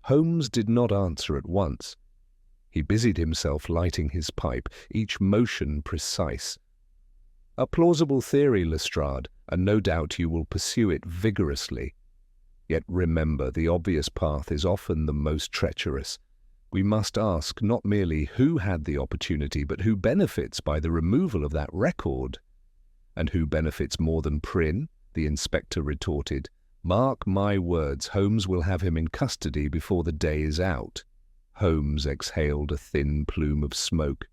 Holmes did not answer at once. He busied himself lighting his pipe, each motion precise. "A plausible theory, Lestrade, and no doubt you will pursue it vigorously. Yet remember, the obvious path is often the most treacherous. We must ask not merely who had the opportunity, but who benefits by the removal of that record." "And who benefits more than Prynne?" the inspector retorted. "Mark my words, Holmes will have him in custody before the day is out." Holmes exhaled a thin plume of smoke.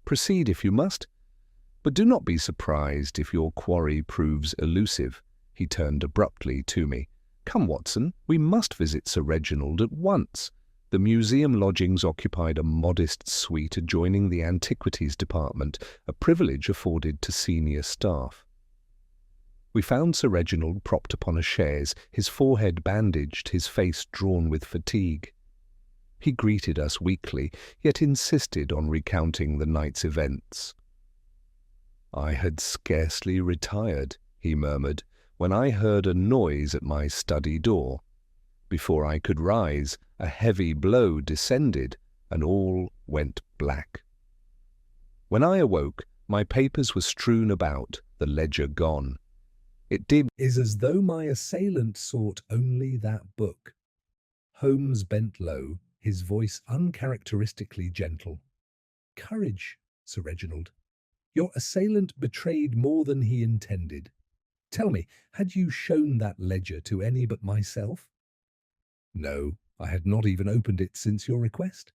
"Proceed if you must, but do not be surprised if your quarry proves elusive." He turned abruptly to me. "Come, Watson, we must visit Sir Reginald at once. The museum lodgings occupied a modest suite adjoining the antiquities department, a privilege afforded to senior staff. We found Sir Reginald propped upon a chaise, his forehead bandaged, his face drawn with fatigue. He greeted us weakly, yet insisted on recounting the night's events. "I had scarcely retired," he murmured, "when I heard a noise at my study door. Before I could rise, a heavy blow descended, and all went black. When I awoke, my papers were strewn about, the ledger gone. It is as though my assailant sought only that book." Holmes bent low, his voice uncharacteristically gentle. "Courage, Sir Reginald. Your assailant betrayed more than he intended. Tell me, had you shown that ledger to any but myself?" "No, I had not even opened it since your request."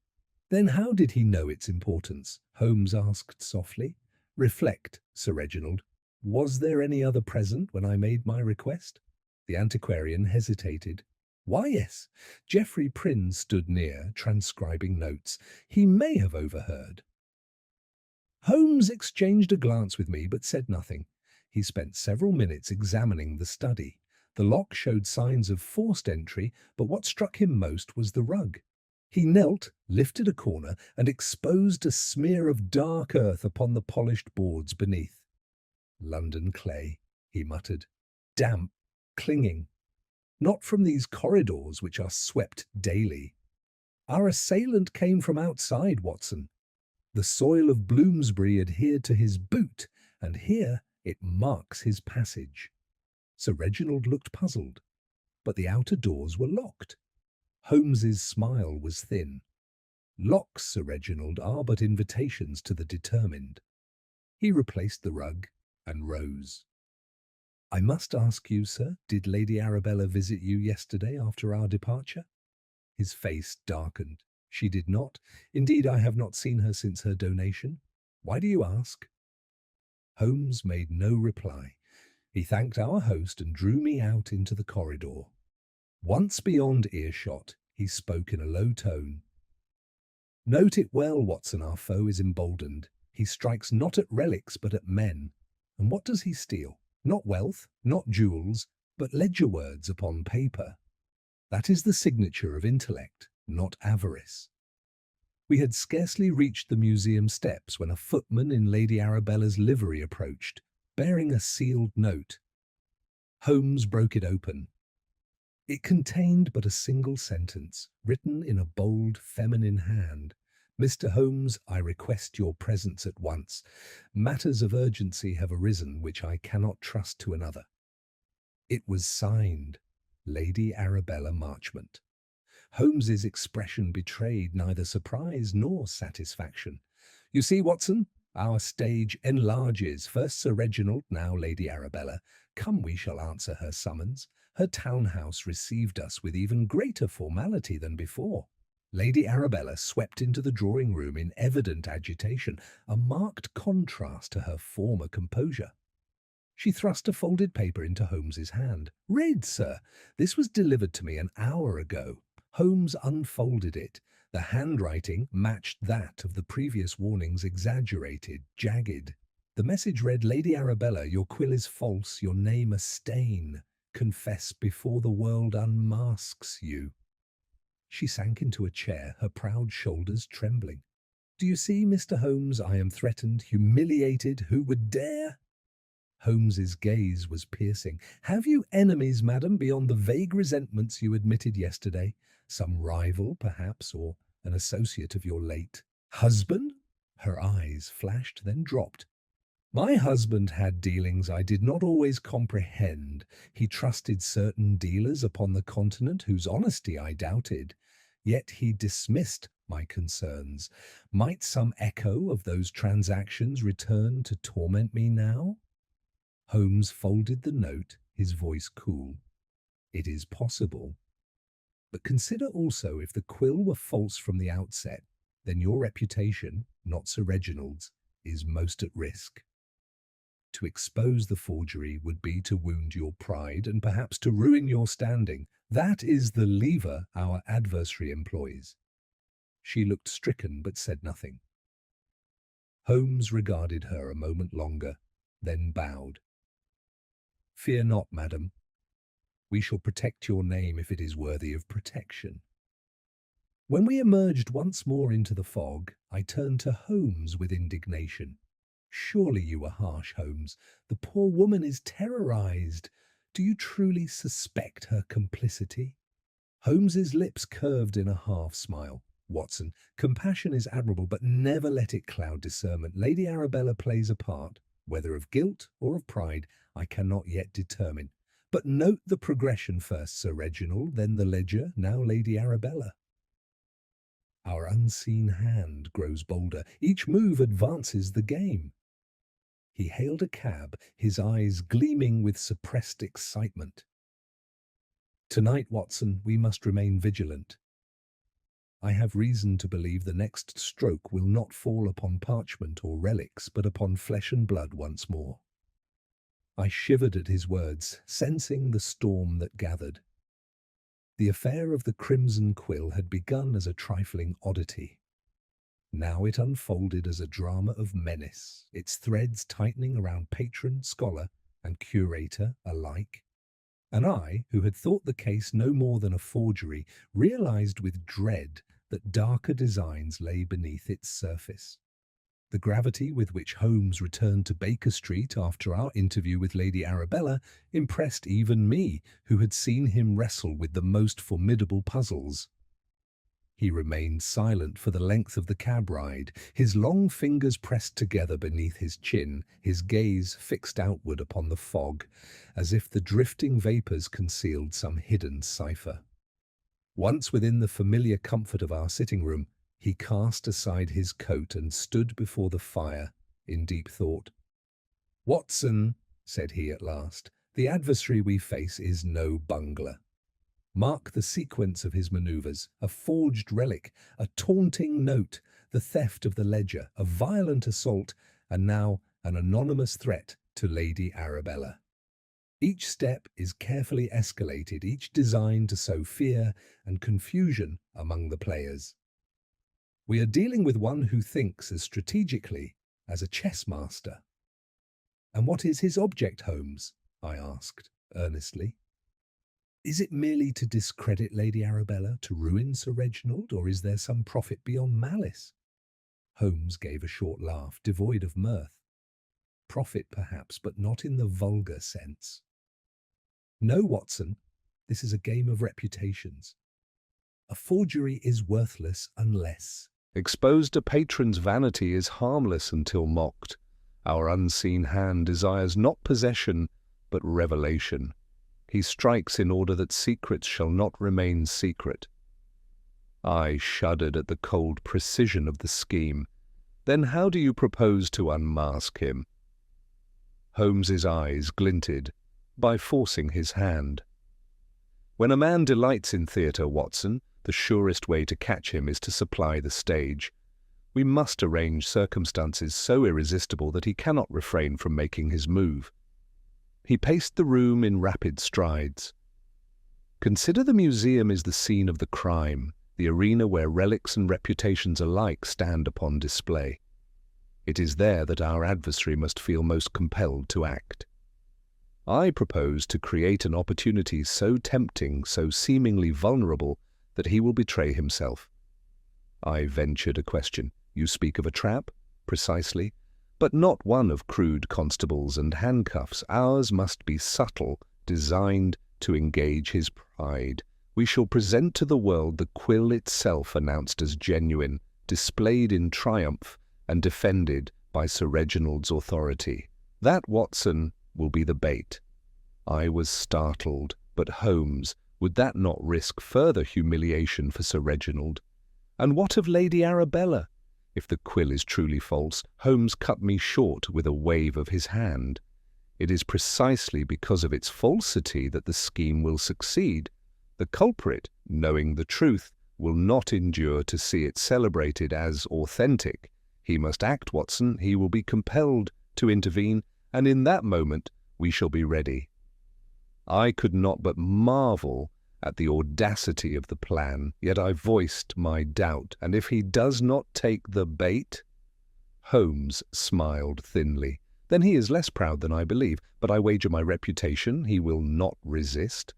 "Then how did he know its importance?" Holmes asked softly. "Reflect, Sir Reginald. Was there any other present when I made my request?" The antiquarian hesitated. "Why, yes. Geoffrey Prynne stood near, transcribing notes. He may have overheard." Holmes exchanged a glance with me, but said nothing. He spent several minutes examining the study. The lock showed signs of forced entry, but what struck him most was the rug. He knelt, lifted a corner, and exposed a smear of dark earth upon the polished boards beneath. "London clay," he muttered. "Damp, clinging. Not from these corridors which are swept daily. Our assailant came from outside, Watson. The soil of Bloomsbury adhered to his boot, and here it marks his passage." Sir Reginald looked puzzled, but the outer doors were locked. Holmes's smile was thin. "Locks, Sir Reginald, are but invitations to the determined." He replaced the rug and rose. "I must ask you, sir, did Lady Arabella visit you yesterday after our departure?" His face darkened. "She did not. Indeed, I have not seen her since her donation. Why do you ask?" Holmes made no reply. He thanked our host and drew me out into the corridor. Once beyond earshot, he spoke in a low tone. "Note it well, Watson, our foe is emboldened. He strikes not at relics, but at men. And what does he steal? Not wealth, not jewels, but ledger words upon paper. That is the signature of intellect, not avarice." We had scarcely reached the museum steps when a footman in Lady Arabella's livery approached, bearing a sealed note. Holmes broke it open. It contained but a single sentence, written in a bold, feminine hand. "Mr. Holmes, I request your presence at once. Matters of urgency have arisen which I cannot trust to another." It was signed Lady Arabella Marchmont. Holmes's expression betrayed neither surprise nor satisfaction. "You see, Watson, our stage enlarges. First Sir Reginald, now Lady Arabella. Come, we shall answer her summons. Her townhouse received us with even greater formality than before." Lady Arabella swept into the drawing-room in evident agitation, a marked contrast to her former composure. She thrust a folded paper into Holmes's hand. "Read, sir. This was delivered to me an hour ago." Holmes unfolded it. The handwriting matched that of the previous warnings, exaggerated, jagged. The message read, "Lady Arabella, your quill is false, your name a stain. Confess before the world unmasks you." She sank into a chair, her proud shoulders trembling. "Do you see, Mr. Holmes, I am threatened, humiliated. Who would dare?" Holmes's gaze was piercing. "Have you enemies, madam, beyond the vague resentments you admitted yesterday? Some rival, perhaps, or an associate of your late husband?" Her eyes flashed, then dropped. "My husband had dealings I did not always comprehend. He trusted certain dealers upon the continent whose honesty I doubted. Yet he dismissed my concerns. Might some echo of those transactions return to torment me now?" Holmes folded the note, his voice cool. "It is possible. But consider also, if the quill were false from the outset, then your reputation, not Sir Reginald's, is most at risk. To expose the forgery would be to wound your pride and perhaps to ruin your standing. That is the lever our adversary employs. She looked stricken but said nothing. Holmes regarded her a moment longer, then bowed. "Fear not, madam. We shall protect your name if it is worthy of protection." When we emerged once more into the fog, I turned to Holmes with indignation. "Surely you are harsh, Holmes. The poor woman is terrorized. Do you truly suspect her complicity?" Holmes's lips curved in a half-smile. "Watson, compassion is admirable, but never let it cloud discernment. Lady Arabella plays a part, whether of guilt or of pride, I cannot yet determine. But note the progression first, Sir Reginald, then the ledger, now Lady Arabella. Our unseen hand grows bolder. Each move advances the game." He hailed a cab, his eyes gleaming with suppressed excitement. "Tonight, Watson, we must remain vigilant. I have reason to believe the next stroke will not fall upon parchment or relics, but upon flesh and blood once more." I shivered at his words, sensing the storm that gathered. The affair of the Crimson Quill had begun as a trifling oddity. Now it unfolded as a drama of menace, its threads tightening around patron, scholar, and curator alike. And I, who had thought the case no more than a forgery, realized with dread that darker designs lay beneath its surface. The gravity with which Holmes returned to Baker Street after our interview with Lady Arabella impressed even me, who had seen him wrestle with the most formidable puzzles. He remained silent for the length of the cab ride, his long fingers pressed together beneath his chin, his gaze fixed outward upon the fog, as if the drifting vapours concealed some hidden cipher. Once within the familiar comfort of our sitting room, he cast aside his coat and stood before the fire in deep thought. "Watson," said he at last, "the adversary we face is no bungler. Mark the sequence of his manoeuvres: a forged relic, a taunting note, the theft of the ledger, a violent assault, and now an anonymous threat to Lady Arabella. Each step is carefully escalated, each designed to sow fear and confusion among the players. We are dealing with one who thinks as strategically as a chess master." "And what is his object, Holmes?" I asked, earnestly. "Is it merely to discredit Lady Arabella, to ruin Sir Reginald, or is there some profit beyond malice?" Holmes gave a short laugh, devoid of mirth. "Profit, perhaps, but not in the vulgar sense. No, Watson, this is a game of reputations. A forgery is worthless unless—" Exposed a patron's vanity is harmless until mocked. Our unseen hand desires not possession, but revelation. He strikes in order that secrets shall not remain secret. I shuddered at the cold precision of the scheme. Then how do you propose to unmask him? Holmes's eyes glinted. By forcing his hand. When a man delights in theatre, Watson, the surest way to catch him is to supply the stage. We must arrange circumstances so irresistible that he cannot refrain from making his move. He paced the room in rapid strides. Consider the museum is the scene of the crime, the arena where relics and reputations alike stand upon display. It is there that our adversary must feel most compelled to act. I propose to create an opportunity so tempting, so seemingly vulnerable, that he will betray himself. I ventured a question. You speak of a trap? Precisely. But not one of crude constables and handcuffs. Ours must be subtle, designed to engage his pride. We shall present to the world the quill itself announced as genuine, displayed in triumph, and defended by Sir Reginald's authority. That, Watson, will be the bait. I was startled, but Holmes, would that not risk further humiliation for Sir Reginald? And what of Lady Arabella? If the quill is truly false, Holmes cut me short with a wave of his hand. It is precisely because of its falsity that the scheme will succeed. The culprit, knowing the truth, will not endure to see it celebrated as authentic. He must act, Watson. He will be compelled to intervene, and in that moment we shall be ready. I could not but marvel at the audacity of the plan, yet I voiced my doubt, and if he does not take the bait— Holmes smiled thinly. Then he is less proud than I believe, but I wager my reputation he will not resist.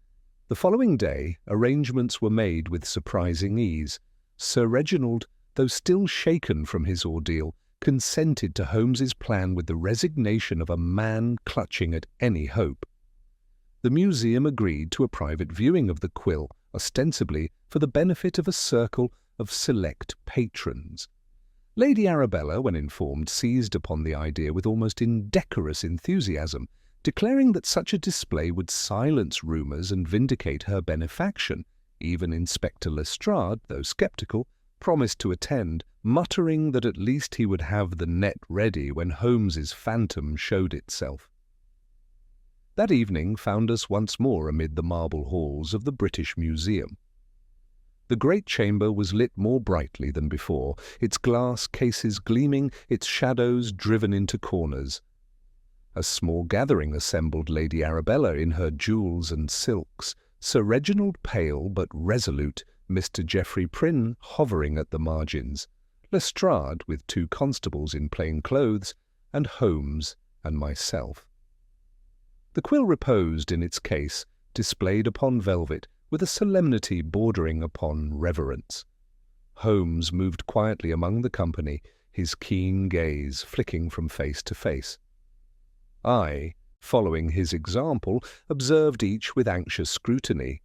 The following day, arrangements were made with surprising ease. Sir Reginald, though still shaken from his ordeal, consented to Holmes's plan with the resignation of a man clutching at any hope. The museum agreed to a private viewing of the Quill, ostensibly for the benefit of a circle of select patrons. Lady Arabella, when informed, seized upon the idea with almost indecorous enthusiasm, declaring that such a display would silence rumours and vindicate her benefaction. Even Inspector Lestrade, though sceptical, promised to attend, muttering that at least he would have the net ready when Holmes's phantom showed itself. That evening found us once more amid the marble halls of the British Museum. The great chamber was lit more brightly than before, its glass cases gleaming, its shadows driven into corners. A small gathering assembled: Lady Arabella in her jewels and silks, Sir Reginald pale but resolute, Mr. Geoffrey Prynne hovering at the margins, Lestrade with 2 constables in plain clothes, and Holmes and myself. The Quill reposed in its case, displayed upon velvet, with a solemnity bordering upon reverence. Holmes moved quietly among the company, his keen gaze flicking from face to face. I, following his example, observed each with anxious scrutiny.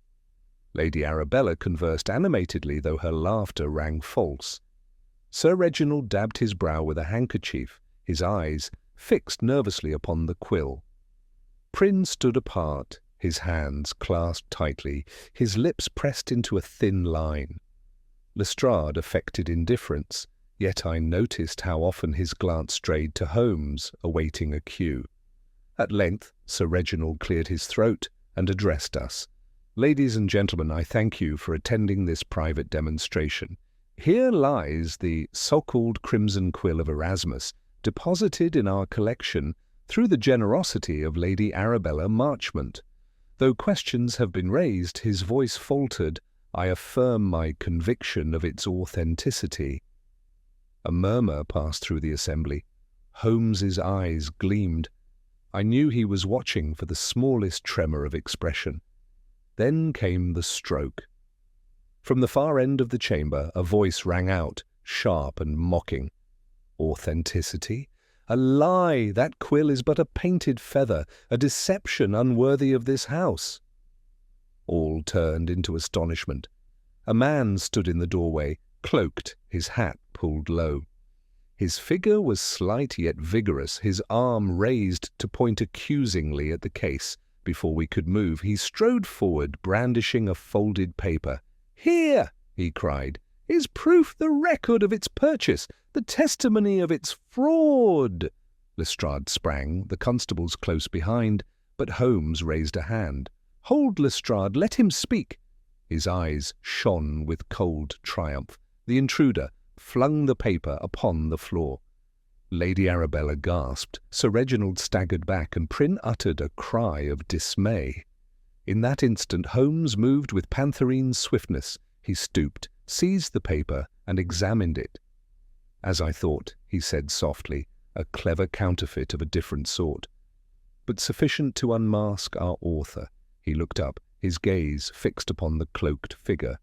Lady Arabella conversed animatedly, though her laughter rang false. Sir Reginald dabbed his brow with a handkerchief, his eyes fixed nervously upon the Quill. Prynne stood apart, his hands clasped tightly, his lips pressed into a thin line. Lestrade affected indifference, yet I noticed how often his glance strayed to Holmes, awaiting a cue. At length Sir Reginald cleared his throat and addressed us. "Ladies and gentlemen, I thank you for attending this private demonstration. Here lies the so-called Crimson Quill of Erasmus, deposited in our collection through the generosity of Lady Arabella Marchmont. Though questions have been raised," his voice faltered, "I affirm my conviction of its authenticity." A murmur passed through the assembly. Holmes's eyes gleamed. I knew he was watching for the smallest tremor of expression. Then came the stroke. From the far end of the chamber a voice rang out, sharp and mocking. Authenticity? A lie! That Quill is but a painted feather, a deception unworthy of this house. All turned into astonishment. A man stood in the doorway, cloaked, his hat pulled low. His figure was slight yet vigorous, his arm raised to point accusingly at the case. Before we could move, he strode forward, brandishing a folded paper. "Here," he cried, "is proof, the record of its purchase, the testimony of its fraud." Lestrade sprang, the constables close behind, but Holmes raised a hand. "Hold, Lestrade, let him speak." His eyes shone with cold triumph. The intruder flung the paper upon the floor. Lady Arabella gasped, Sir Reginald staggered back, and Prynne uttered a cry of dismay. In that instant Holmes moved with pantherine swiftness. He stooped, seized the paper, and examined it. "As I thought," he said softly, "a clever counterfeit of a different sort, but sufficient to unmask our author." He looked up, his gaze fixed upon the cloaked figure.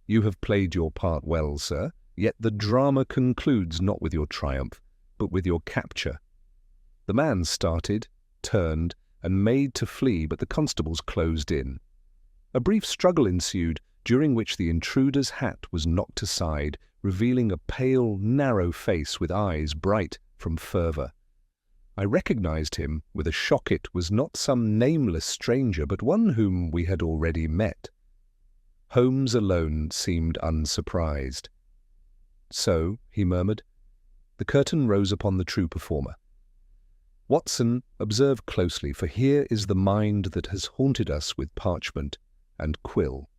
"You have played your part well, sir, yet the drama concludes not with your triumph, but with your capture." The man started, turned, and made to flee, but the constables closed in. A brief struggle ensued, during which the intruder's hat was knocked aside, revealing a pale, narrow face with eyes bright from fervour. I recognized him with a shock. It was not some nameless stranger, but one whom we had already met. Holmes alone seemed unsurprised. "So," he murmured. The curtain rose upon the true performer. "Watson, observe closely, for here is the mind that has haunted us with parchment and quill."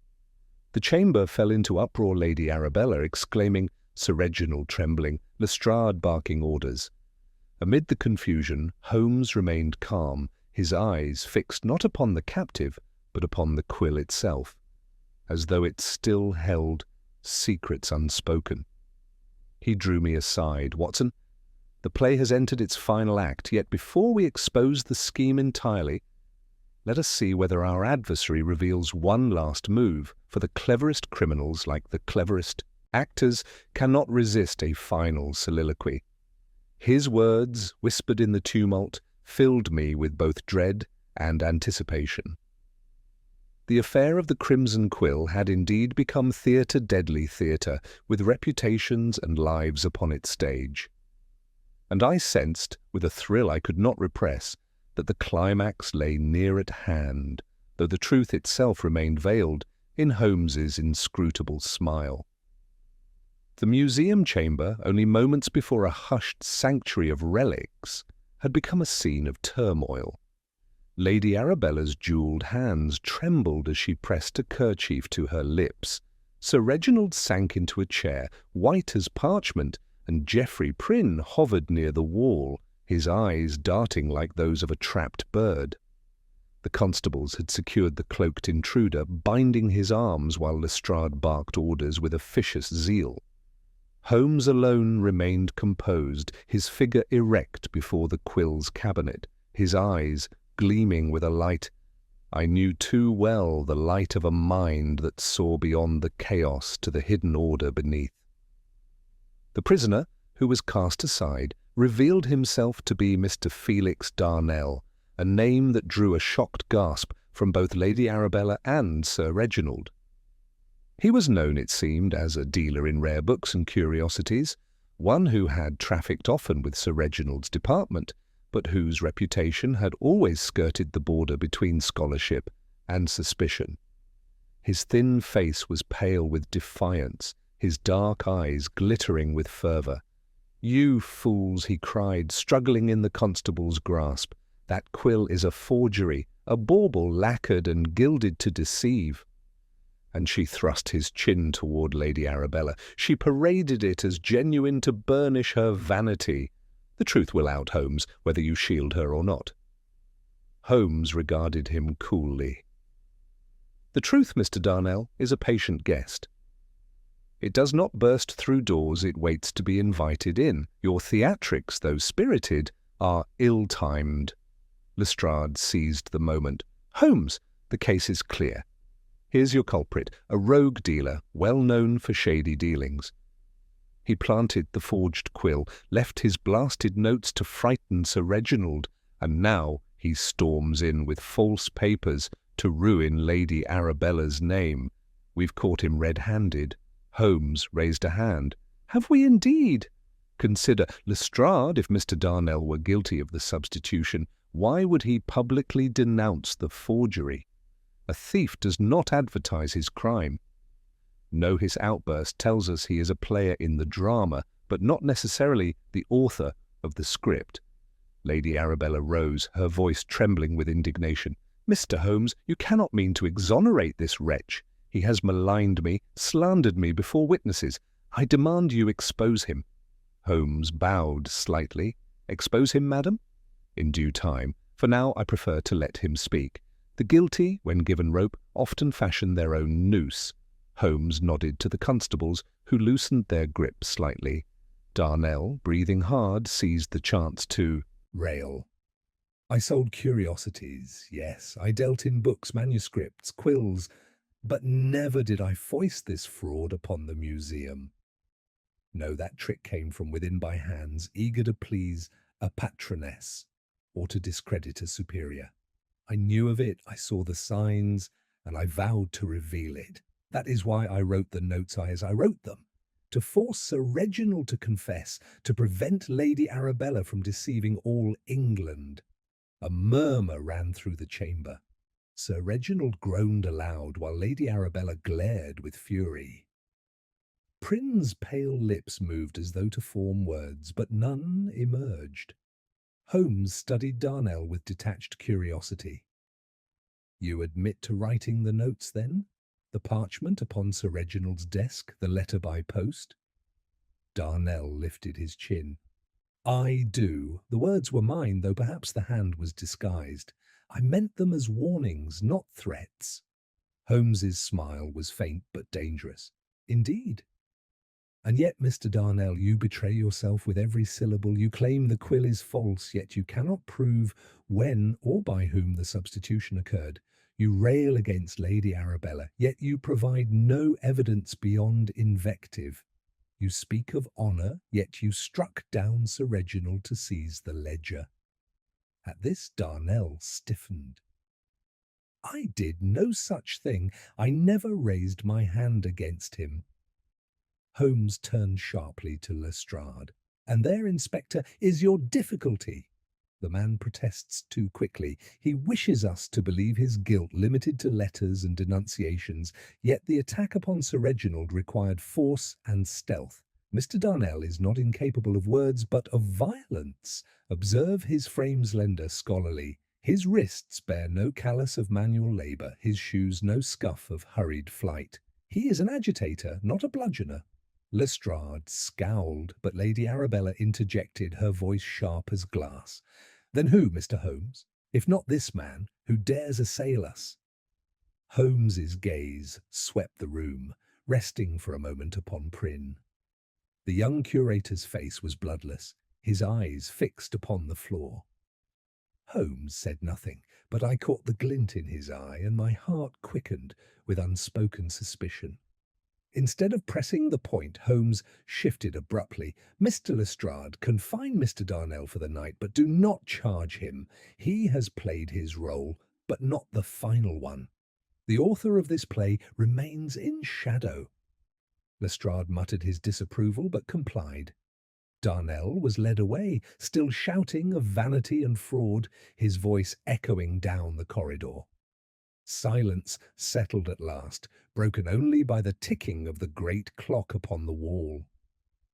The chamber fell into uproar, Lady Arabella exclaiming, Sir Reginald trembling, Lestrade barking orders. Amid the confusion, Holmes remained calm, his eyes fixed not upon the captive, but upon the quill itself, as though it still held secrets unspoken. He drew me aside. "Watson, the play has entered its final act, yet before we expose the scheme entirely, let us see whether our adversary reveals one last move, for the cleverest criminals, like the cleverest actors, cannot resist a final soliloquy." His words, whispered in the tumult, filled me with both dread and anticipation. The affair of the Crimson Quill had indeed become theatre, deadly theatre, with reputations and lives upon its stage. And I sensed, with a thrill I could not repress, that the climax lay near at hand, though the truth itself remained veiled in Holmes's inscrutable smile. The museum chamber, only moments before a hushed sanctuary of relics, had become a scene of turmoil. Lady Arabella's jewelled hands trembled as she pressed a kerchief to her lips. Sir Reginald sank into a chair, white as parchment, and Geoffrey Prynne hovered near the wall, his eyes darting like those of a trapped bird. The constables had secured the cloaked intruder, binding his arms while Lestrade barked orders with officious zeal. Holmes alone remained composed, his figure erect before the Quill's cabinet, his eyes gleaming with a light I knew too well, the light of a mind that saw beyond the chaos to the hidden order beneath. The prisoner, who was cast aside, revealed himself to be Mr. Felix Darnell, a name that drew a shocked gasp from both Lady Arabella and Sir Reginald. He was known, it seemed, as a dealer in rare books and curiosities, one who had trafficked often with Sir Reginald's department, but whose reputation had always skirted the border between scholarship and suspicion. His thin face was pale with defiance, his dark eyes glittering with fervour. "You fools," he cried, struggling in the constable's grasp, "that quill is a forgery, a bauble lacquered and gilded to deceive." And she thrust his chin toward Lady Arabella. She paraded it as genuine to burnish her vanity. "The truth will out, Holmes, whether you shield her or not." Holmes regarded him coolly. "The truth, Mr. Darnell, is a patient guest. It does not burst through doors, it waits to be invited in. Your theatrics, though spirited, are ill-timed." Lestrade seized the moment. "Holmes, the case is clear. Here's your culprit, a rogue dealer, well known for shady dealings. He planted the forged quill, left his blasted notes to frighten Sir Reginald, and now he storms in with false papers to ruin Lady Arabella's name. We've caught him red-handed." Holmes raised a hand. "Have we indeed? Consider, Lestrade, if Mr. Darnell were guilty of the substitution, why would he publicly denounce the forgery? A thief does not advertise his crime. No, his outburst tells us he is a player in the drama, but not necessarily the author of the script." Lady Arabella rose, her voice trembling with indignation. "Mr. Holmes, you cannot mean to exonerate this wretch. He has maligned me, slandered me before witnesses. I demand you expose him." Holmes bowed slightly. "Expose him, madam?" "In due time. For now I prefer to let him speak. The guilty, when given rope, often fashion their own noose." Holmes nodded to the constables, who loosened their grip slightly. Darnell, breathing hard, seized the chance to rail. "I sold curiosities, yes. I dealt in books, manuscripts, quills, but never did I foist this fraud upon the museum. No, that trick came from within by hands eager to please a patroness or to discredit a superior. I knew of it, I saw the signs, and I vowed to reveal it. That is why I wrote the notes as I wrote them, to force Sir Reginald to confess, to prevent Lady Arabella from deceiving all England." A murmur ran through the chamber. Sir Reginald groaned aloud, while Lady Arabella glared with fury. Prynne's pale lips moved as though to form words, but none emerged. Holmes studied Darnell with detached curiosity. "You admit to writing the notes, then? The parchment upon Sir Reginald's desk, the letter by post?" Darnell lifted his chin. "I do." The words were mine, though perhaps the hand was disguised. I meant them as warnings, not threats. Holmes's smile was faint but dangerous. "Indeed." "And yet, Mr. Darnell, you betray yourself with every syllable. You claim the quill is false, yet you cannot prove when or by whom the substitution occurred. You rail against Lady Arabella, yet you provide no evidence beyond invective. You speak of honour, yet you struck down Sir Reginald to seize the ledger." At this Darnell stiffened. "I did no such thing. I never raised my hand against him." Holmes turned sharply to Lestrade. "And there, Inspector, is your difficulty." The man protests too quickly. He wishes us to believe his guilt limited to letters and denunciations, yet the attack upon Sir Reginald required force and stealth. Mr. Darnell is not incapable of words, but of violence. Observe his frame slender, scholarly. His wrists bear no callus of manual labour, his shoes no scuff of hurried flight. He is an agitator, not a bludgeoner. Lestrade scowled, but Lady Arabella interjected, her voice sharp as glass. "Then who, Mr. Holmes, if not this man, who dares assail us?" Holmes's gaze swept the room, resting for a moment upon Prynne. The young curator's face was bloodless, his eyes fixed upon the floor. Holmes said nothing, but I caught the glint in his eye, and my heart quickened with unspoken suspicion. Instead of pressing the point, Holmes shifted abruptly. "Mr. Lestrade, confine Mr. Darnell for the night, but do not charge him. He has played his role, but not the final one. The author of this play remains in shadow." Lestrade muttered his disapproval, but complied. Darnell was led away, still shouting of vanity and fraud, his voice echoing down the corridor. Silence settled at last, broken only by the ticking of the great clock upon the wall.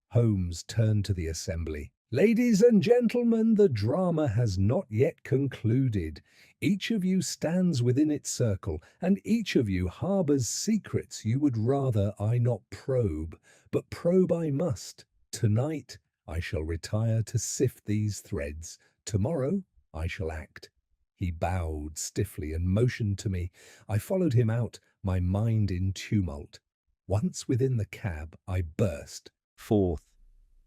Holmes turned to the assembly. "Ladies and gentlemen, the drama has not yet concluded. Each of you stands within its circle, and each of you harbours secrets you would rather I not probe, but probe I must. Tonight I shall retire to sift these threads. Tomorrow I shall act." He bowed stiffly and motioned to me. I followed him out, my mind in tumult. Once within the cab, I burst forth.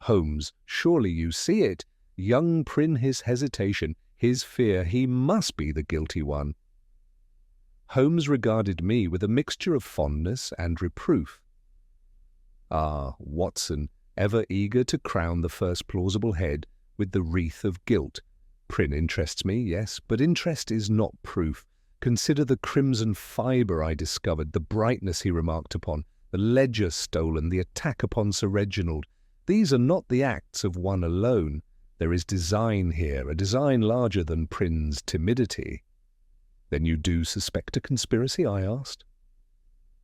"Holmes, surely you see it. Young Prynne, his hesitation, his fear, he must be the guilty one." Holmes regarded me with a mixture of fondness and reproof. "Ah, Watson, ever eager to crown the first plausible head with the wreath of guilt. Prynne interests me, yes, but interest is not proof. Consider the crimson fibre I discovered, the brightness he remarked upon, the ledger stolen, the attack upon Sir Reginald. These are not the acts of one alone. There is design here, a design larger than Prynne's timidity." "Then you do suspect a conspiracy?" I asked.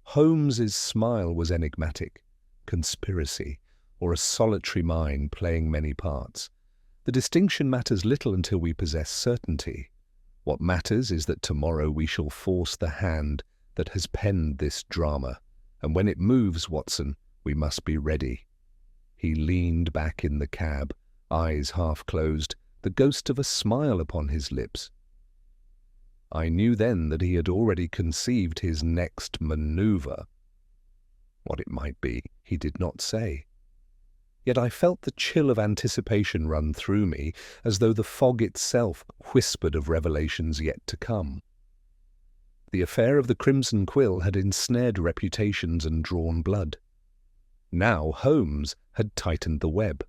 Holmes's smile was enigmatic. Conspiracy, or a solitary mind playing many parts. The distinction matters little until we possess certainty. What matters is that tomorrow we shall force the hand that has penned this drama, and when it moves, Watson, we must be ready. He leaned back in the cab, eyes half closed, the ghost of a smile upon his lips. I knew then that he had already conceived his next manoeuvre. What it might be, he did not say. Yet I felt the chill of anticipation run through me, as though the fog itself whispered of revelations yet to come. The affair of the Crimson Quill had ensnared reputations and drawn blood. Now Holmes had tightened the web.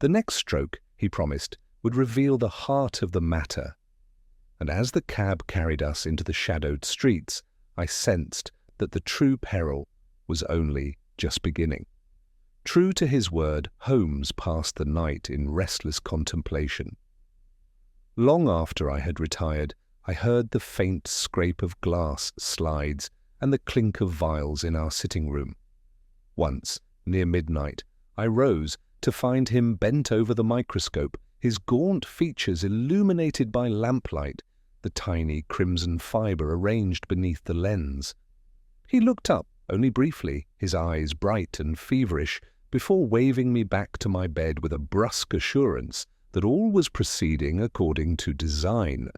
The next stroke, he promised, would reveal the heart of the matter. And as the cab carried us into the shadowed streets, I sensed that the true peril was only just beginning. True to his word, Holmes passed the night in restless contemplation. Long after I had retired, I heard the faint scrape of glass slides and the clink of vials in our sitting room. Once, near midnight, I rose to find him bent over the microscope, his gaunt features illuminated by lamplight, the tiny crimson fibre arranged beneath the lens. He looked up, only briefly, his eyes bright and feverish, before waving me back to my bed with a brusque assurance that all was proceeding according to design.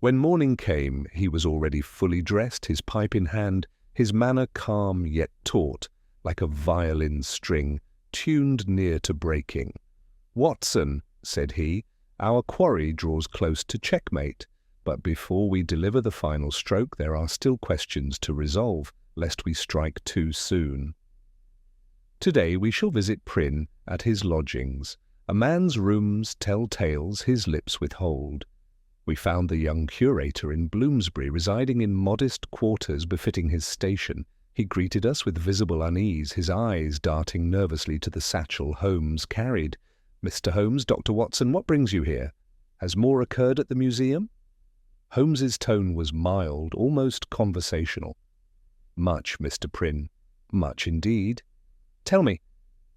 When morning came, he was already fully dressed, his pipe in hand, his manner calm yet taut, like a violin string tuned near to breaking. "Watson," said he, "our quarry draws close to checkmate, but before we deliver the final stroke there are still questions to resolve, lest we strike too soon. Today we shall visit Prynne at his lodgings. A man's rooms tell tales his lips withhold. We found the young curator in Bloomsbury, residing in modest quarters befitting his station. He greeted us with visible unease, his eyes darting nervously to the satchel Holmes carried. "Mr. Holmes, Dr. Watson, what brings you here? Has more occurred at the museum?" Holmes's tone was mild, almost conversational. "Much, Mr. Prynne, much indeed. Tell me,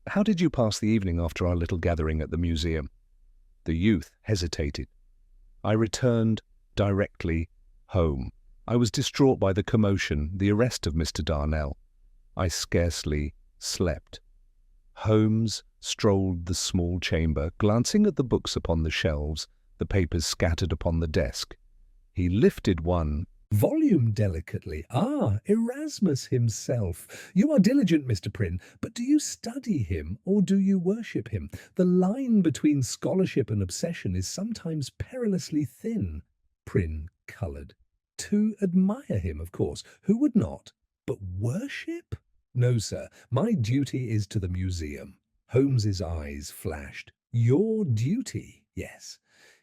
how did you pass the evening after our little gathering at the museum?" The youth hesitated. "I returned directly home. I was distraught by the commotion, the arrest of Mr. Darnell. I scarcely slept." Holmes strolled the small chamber, glancing at the books upon the shelves, the papers scattered upon the desk. He lifted one volume delicately. "Ah, Erasmus himself. You are diligent, Mr. Prynne, but do you study him or do you worship him? The line between scholarship and obsession is sometimes perilously thin." Prynne coloured. "To admire him, of course. Who would not? But worship? No, sir. My duty is to the museum." Holmes's eyes flashed. "Your duty, yes.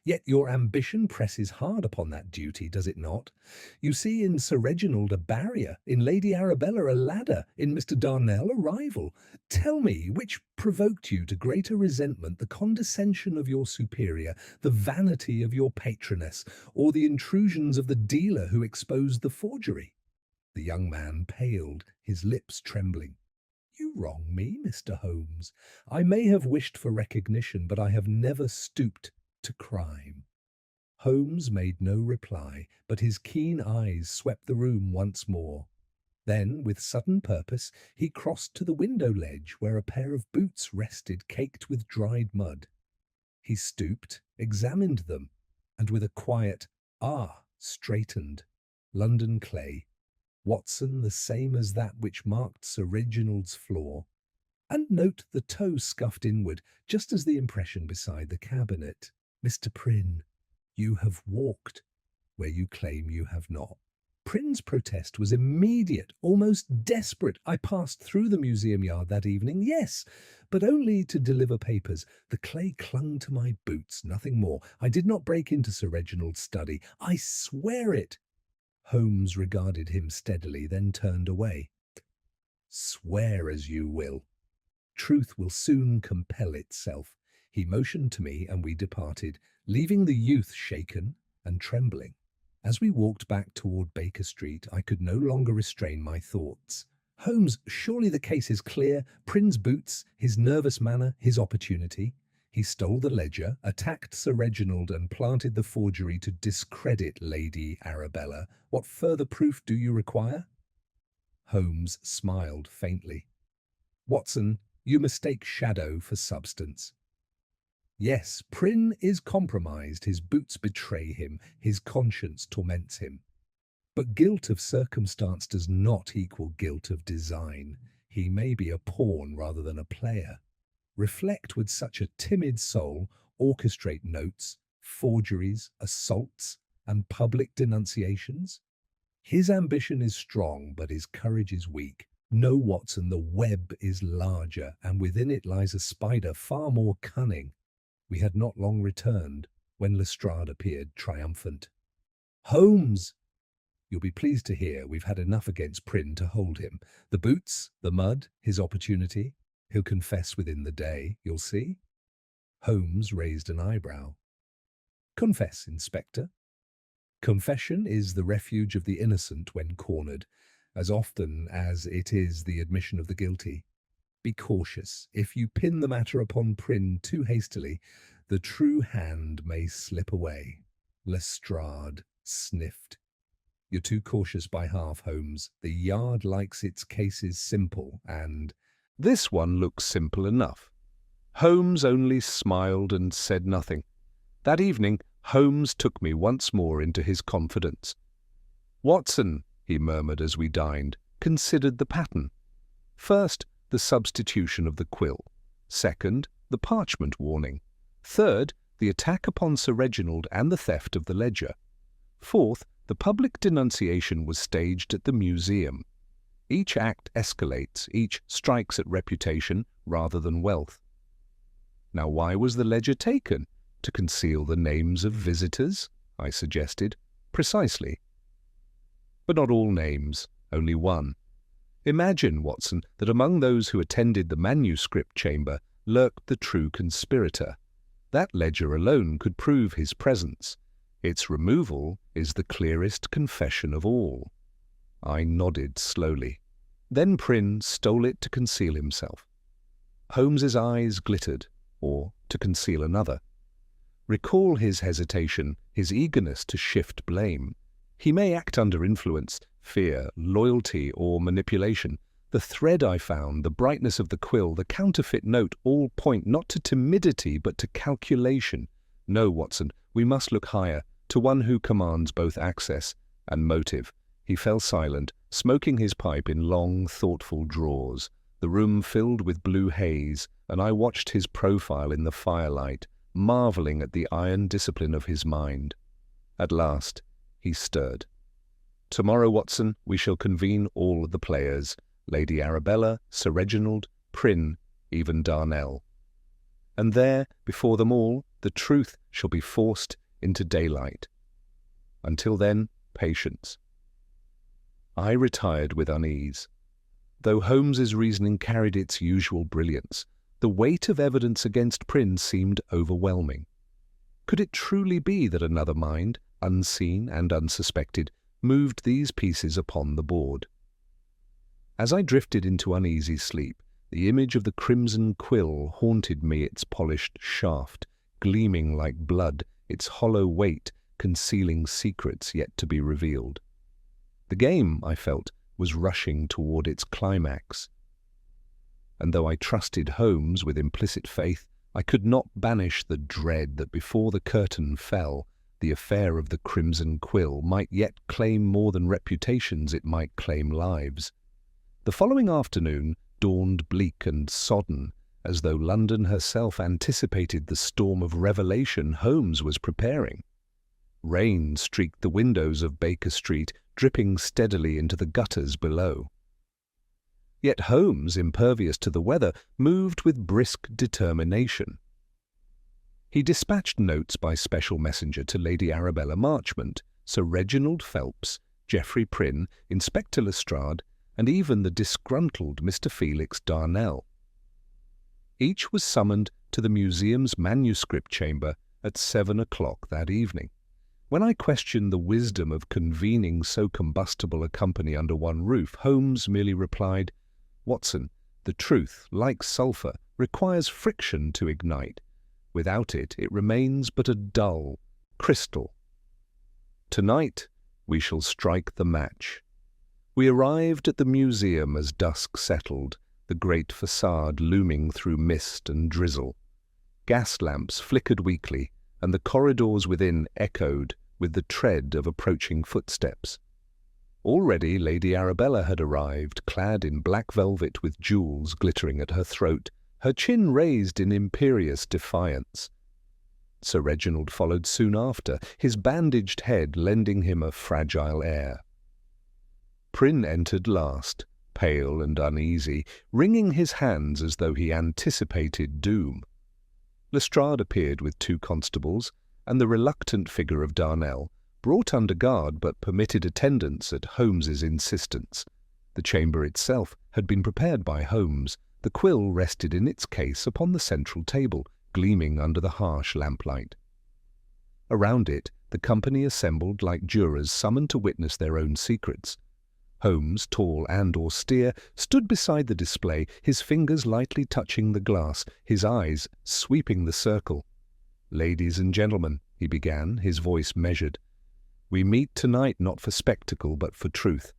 Yet your ambition presses hard upon that duty, does it not? You see in Sir Reginald a barrier, in Lady Arabella a ladder, in Mr. Darnell a rival. Tell me, which provoked you to greater resentment, the condescension of your superior, the vanity of your patroness, or the intrusions of the dealer who exposed the forgery?" The young man paled, his lips trembling. "You wrong me, Mr. Holmes. I may have wished for recognition, but I have never stooped to crime." Holmes made no reply, but his keen eyes swept the room once more. Then, with sudden purpose, he crossed to the window ledge where a pair of boots rested caked with dried mud. He stooped, examined them, and with a quiet "Ah!" straightened. London clay. Watson the same as that which marked Sir Reginald's floor. And note the toe scuffed inward, just as the impression beside the cabinet. "Mr. Prynne, you have walked where you claim you have not." Prynne's protest was immediate, almost desperate. "I passed through the museum yard that evening, yes, but only to deliver papers. The clay clung to my boots, nothing more. I did not break into Sir Reginald's study. I swear it." Holmes regarded him steadily, then turned away. "Swear as you will. Truth will soon compel itself." He motioned to me and we departed, leaving the youth shaken and trembling. As we walked back toward Baker Street, I could no longer restrain my thoughts. "Holmes, surely the case is clear. Prynne's boots, his nervous manner, his opportunity. He stole the ledger, attacked Sir Reginald and planted the forgery to discredit Lady Arabella. What further proof do you require?" Holmes smiled faintly. "Watson, you mistake shadow for substance. Yes, Prynne is compromised, his boots betray him, his conscience torments him. But guilt of circumstance does not equal guilt of design. He may be a pawn rather than a player. Reflect, would such a timid soul orchestrate notes, forgeries, assaults, and public denunciations? His ambition is strong, but his courage is weak. No, Watson, the web is larger, and within it lies a spider far more cunning." We had not long returned when Lestrade appeared triumphant. "Holmes, you'll be pleased to hear we've had enough against Prynne to hold him. The boots, the mud, his opportunity. He'll confess within the day, you'll see." Holmes raised an eyebrow. "Confess, Inspector." "Confession is the refuge of the innocent when cornered, as often as it is the admission of the guilty. Be cautious. If you pin the matter upon Prynne too hastily, the true hand may slip away." Lestrade sniffed. "You're too cautious by half, Holmes. The Yard likes its cases simple and This one looks simple enough. Holmes only smiled and said nothing. That evening, Holmes took me once more into his confidence. "Watson," he murmured as we dined, considered the pattern. First, the substitution of the quill. Second, the parchment warning. Third, the attack upon Sir Reginald and the theft of the ledger. Fourth, the public denunciation was staged at the museum. Each act escalates, each strikes at reputation rather than wealth. Now, why was the ledger taken? To conceal the names of visitors? I suggested. Precisely. But not all names, only one. Imagine, Watson, that among those who attended the manuscript chamber lurked the true conspirator. That ledger alone could prove his presence. Its removal is the clearest confession of all. I nodded slowly. Then Prynne stole it to conceal himself. Holmes's eyes glittered, or to conceal another. Recall his hesitation, his eagerness to shift blame. He may act under influence, fear, loyalty, or manipulation. The thread I found, the brightness of the quill, the counterfeit note, all point not to timidity but to calculation. No, Watson, we must look higher, to one who commands both access and motive. He fell silent, smoking his pipe in long, thoughtful draws. The room filled with blue haze, and I watched his profile in the firelight, marvelling at the iron discipline of his mind. At last, he stirred. "Tomorrow, Watson, we shall convene all the players, Lady Arabella, Sir Reginald, Prynne, even Darnell. And there, before them all, the truth shall be forced into daylight. Until then, patience." I retired with unease. Though Holmes's reasoning carried its usual brilliance, the weight of evidence against Prynne seemed overwhelming. Could it truly be that another mind, unseen and unsuspected, moved these pieces upon the board? As I drifted into uneasy sleep, the image of the crimson quill haunted me, its polished shaft, gleaming like blood, its hollow weight concealing secrets yet to be revealed. The game, I felt, was rushing toward its climax. And though I trusted Holmes with implicit faith, I could not banish the dread that before the curtain fell, the affair of the crimson quill might yet claim more than reputations, it might claim lives. The following afternoon dawned bleak and sodden, as though London herself anticipated the storm of revelation Holmes was preparing. Rain streaked the windows of Baker Street, dripping steadily into the gutters below. Yet Holmes, impervious to the weather, moved with brisk determination. He dispatched notes by special messenger to Lady Arabella Marchmont, Sir Reginald Phelps, Geoffrey Prynne, Inspector Lestrade, and even the disgruntled Mr. Felix Darnell. Each was summoned to the museum's manuscript chamber at 7 o'clock that evening. When I questioned the wisdom of convening so combustible a company under one roof, Holmes merely replied, "Watson, the truth, like sulphur, requires friction to ignite. Without it, it remains but a dull crystal. Tonight, we shall strike the match." We arrived at the museum as dusk settled, the great facade looming through mist and drizzle. Gas lamps flickered weakly, and the corridors within echoed with the tread of approaching footsteps. Already Lady Arabella had arrived, clad in black velvet with jewels glittering at her throat, her chin raised in imperious defiance. Sir Reginald followed soon after, his bandaged head lending him a fragile air. Prynne entered last, pale and uneasy, wringing his hands as though he anticipated doom. Lestrade appeared with 2 constables, and the reluctant figure of Darnell, brought under guard but permitted attendance at Holmes's insistence. The chamber itself had been prepared by Holmes. The quill rested in its case upon the central table, gleaming under the harsh lamplight. Around it, the company assembled like jurors summoned to witness their own secrets. Holmes, tall and austere, stood beside the display, his fingers lightly touching the glass, his eyes sweeping the circle. "Ladies and gentlemen," he began, his voice measured, "we meet tonight not for spectacle but for truth.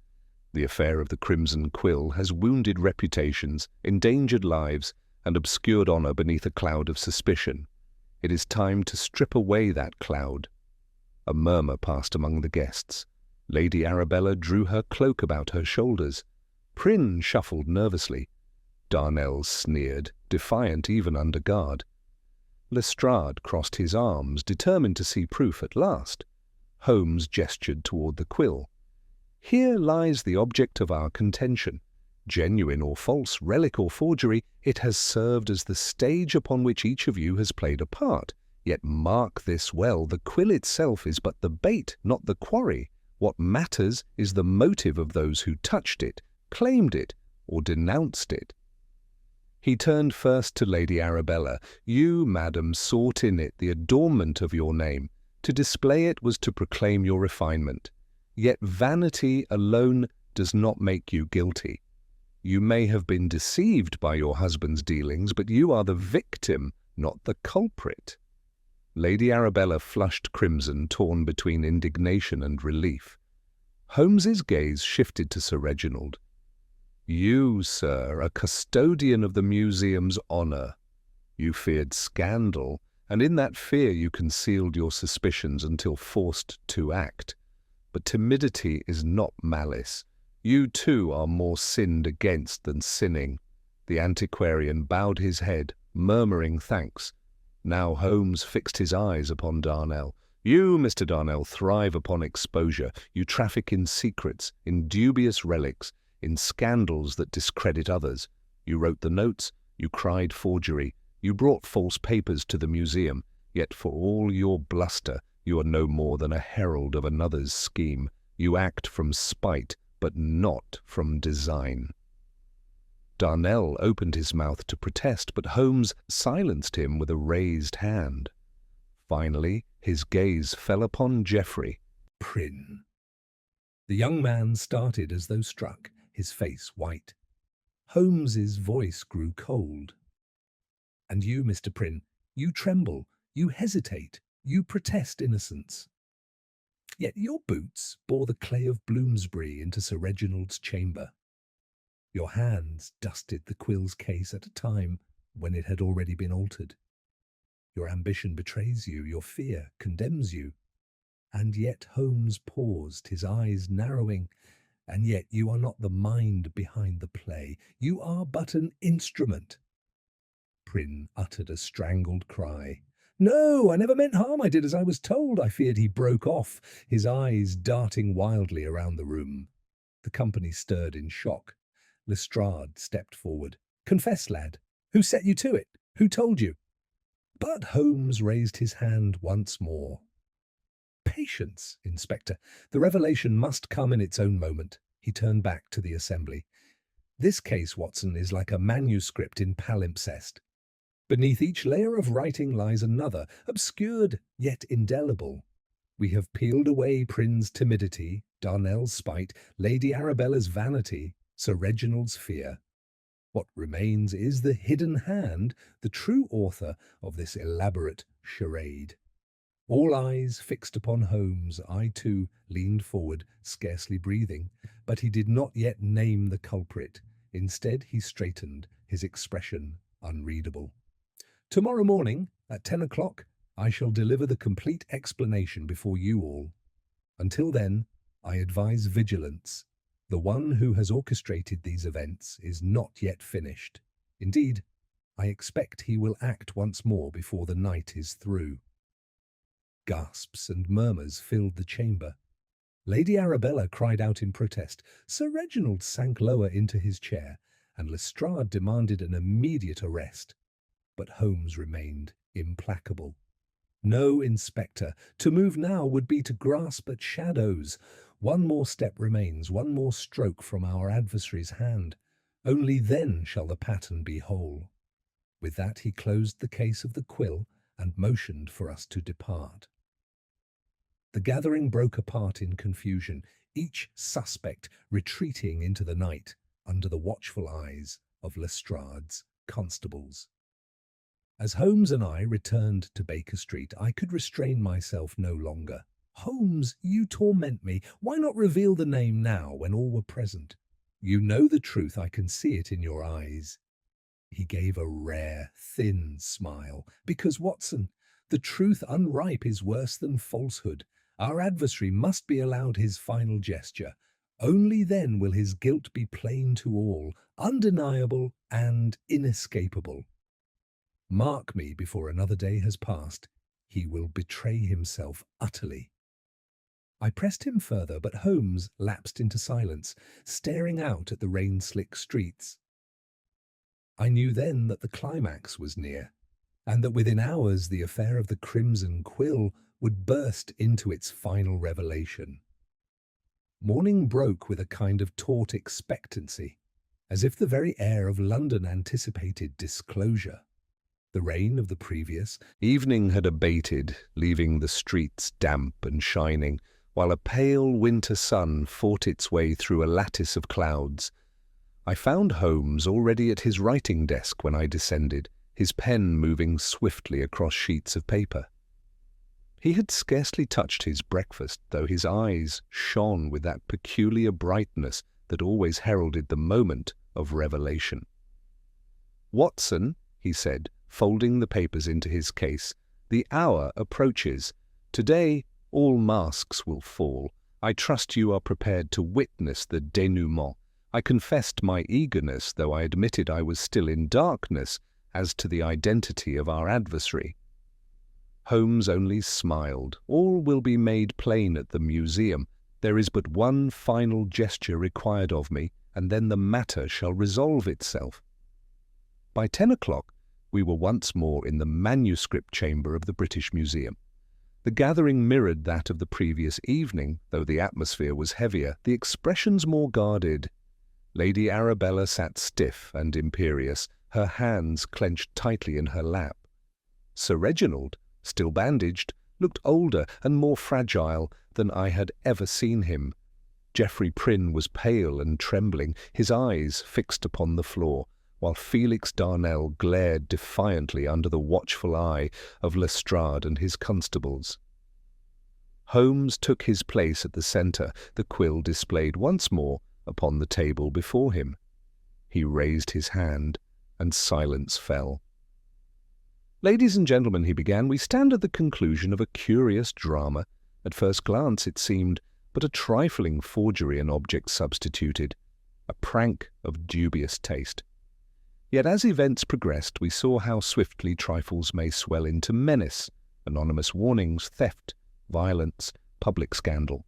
The affair of the Crimson Quill has wounded reputations, endangered lives, and obscured honour beneath a cloud of suspicion. It is time to strip away that cloud. A murmur passed among the guests. Lady Arabella drew her cloak about her shoulders. Prynne shuffled nervously. Darnell sneered, defiant even under guard. Lestrade crossed his arms, determined to see proof at last. Holmes gestured toward the quill. Here lies the object of our contention. Genuine or false, relic or forgery, it has served as the stage upon which each of you has played a part. Yet mark this well, the quill itself is but the bait, not the quarry. What matters is the motive of those who touched it, claimed it, or denounced it. He turned first to Lady Arabella. You, madam, sought in it the adornment of your name. To display it was to proclaim your refinement. Yet vanity alone does not make you guilty. You may have been deceived by your husband's dealings, but you are the victim, not the culprit. Lady Arabella flushed crimson, torn between indignation and relief. Holmes's gaze shifted to Sir Reginald. You, sir, a custodian of the museum's honour. You feared scandal, and in that fear you concealed your suspicions until forced to act. But timidity is not malice. You, too, are more sinned against than sinning. The antiquarian bowed his head, murmuring thanks. Now Holmes fixed his eyes upon Darnell. You, Mr. Darnell, thrive upon exposure. You traffic in secrets, in dubious relics, in scandals that discredit others. You wrote the notes, you cried forgery, you brought false papers to the museum, yet for all your bluster, you are no more than a herald of another's scheme. You act from spite, but not from design. Darnell opened his mouth to protest, but Holmes silenced him with a raised hand. Finally, his gaze fell upon Geoffrey. Prynne. The young man started as though struck, his face white. Holmes's voice grew cold. And you, Mr. Prynne, you tremble, you hesitate, you protest innocence. Yet your boots bore the clay of Bloomsbury into Sir Reginald's chamber. Your hands dusted the quill's case at a time when it had already been altered. Your ambition betrays you, your fear condemns you. And yet Holmes paused, his eyes narrowing. And yet you are not the mind behind the play. You are but an instrument. Prynne uttered a strangled cry. No, I never meant harm. I did as I was told. I feared he broke off, his eyes darting wildly around the room. The company stirred in shock. Lestrade stepped forward. Confess, lad. Who set you to it? Who told you? But Holmes raised his hand once more. Patience, Inspector. The revelation must come in its own moment. He turned back to the assembly. This case, Watson, is like a manuscript in palimpsest. Beneath each layer of writing lies another, obscured yet indelible. We have peeled away Prynne's timidity, Darnell's spite, Lady Arabella's vanity, Sir Reginald's fear. What remains is the hidden hand, the true author of this elaborate charade. All eyes fixed upon Holmes, I too leaned forward, scarcely breathing, but he did not yet name the culprit. Instead, he straightened, his expression unreadable. Tomorrow morning, at 10 o'clock, I shall deliver the complete explanation before you all. Until then, I advise vigilance. The one who has orchestrated these events is not yet finished. Indeed, I expect he will act once more before the night is through. Gasps and murmurs filled the chamber. Lady Arabella cried out in protest. Sir Reginald sank lower into his chair, and Lestrade demanded an immediate arrest. But Holmes remained implacable. No, Inspector, to move now would be to grasp at shadows. One more step remains, one more stroke from our adversary's hand. Only then shall the pattern be whole. With that he closed the case of the quill and motioned for us to depart. The gathering broke apart in confusion, each suspect retreating into the night under the watchful eyes of Lestrade's constables. As Holmes and I returned to Baker Street, I could restrain myself no longer. "Holmes, you torment me. Why not reveal the name now when all were present? You know the truth, I can see it in your eyes." He gave a rare, thin smile. "Because, Watson, the truth unripe is worse than falsehood. Our adversary must be allowed his final gesture. Only then will his guilt be plain to all, undeniable and inescapable. Mark me, before another day has passed, he will betray himself utterly." I pressed him further, but Holmes lapsed into silence, staring out at the rain-slick streets. I knew then that the climax was near, and that within hours the affair of the Crimson Quill would burst into its final revelation. Morning broke with a kind of taut expectancy, as if the very air of London anticipated disclosure. The rain of the previous evening had abated, leaving the streets damp and shining, while a pale winter sun fought its way through a lattice of clouds. I found Holmes already at his writing desk when I descended, his pen moving swiftly across sheets of paper. He had scarcely touched his breakfast, though his eyes shone with that peculiar brightness that always heralded the moment of revelation. "Watson," he said, folding the papers into his case, "the hour approaches. Today all masks will fall. I trust you are prepared to witness the denouement." I confessed my eagerness, though I admitted I was still in darkness as to the identity of our adversary. Holmes only smiled. "All will be made plain at the museum. There is but one final gesture required of me, and then the matter shall resolve itself." By 10 o'clock, we were once more in the manuscript chamber of the British Museum. The gathering mirrored that of the previous evening, though the atmosphere was heavier, the expressions more guarded. Lady Arabella sat stiff and imperious, her hands clenched tightly in her lap. Sir Reginald, still bandaged, looked older and more fragile than I had ever seen him. Geoffrey Prynne was pale and trembling, his eyes fixed upon the floor, while Felix Darnell glared defiantly under the watchful eye of Lestrade and his constables. Holmes took his place at the centre, the quill displayed once more upon the table before him. He raised his hand, and silence fell. "Ladies and gentlemen," he began, "we stand at the conclusion of a curious drama. At first glance it seemed but a trifling forgery and object substituted, a prank of dubious taste. Yet as events progressed, we saw how swiftly trifles may swell into menace, anonymous warnings, theft, violence, public scandal.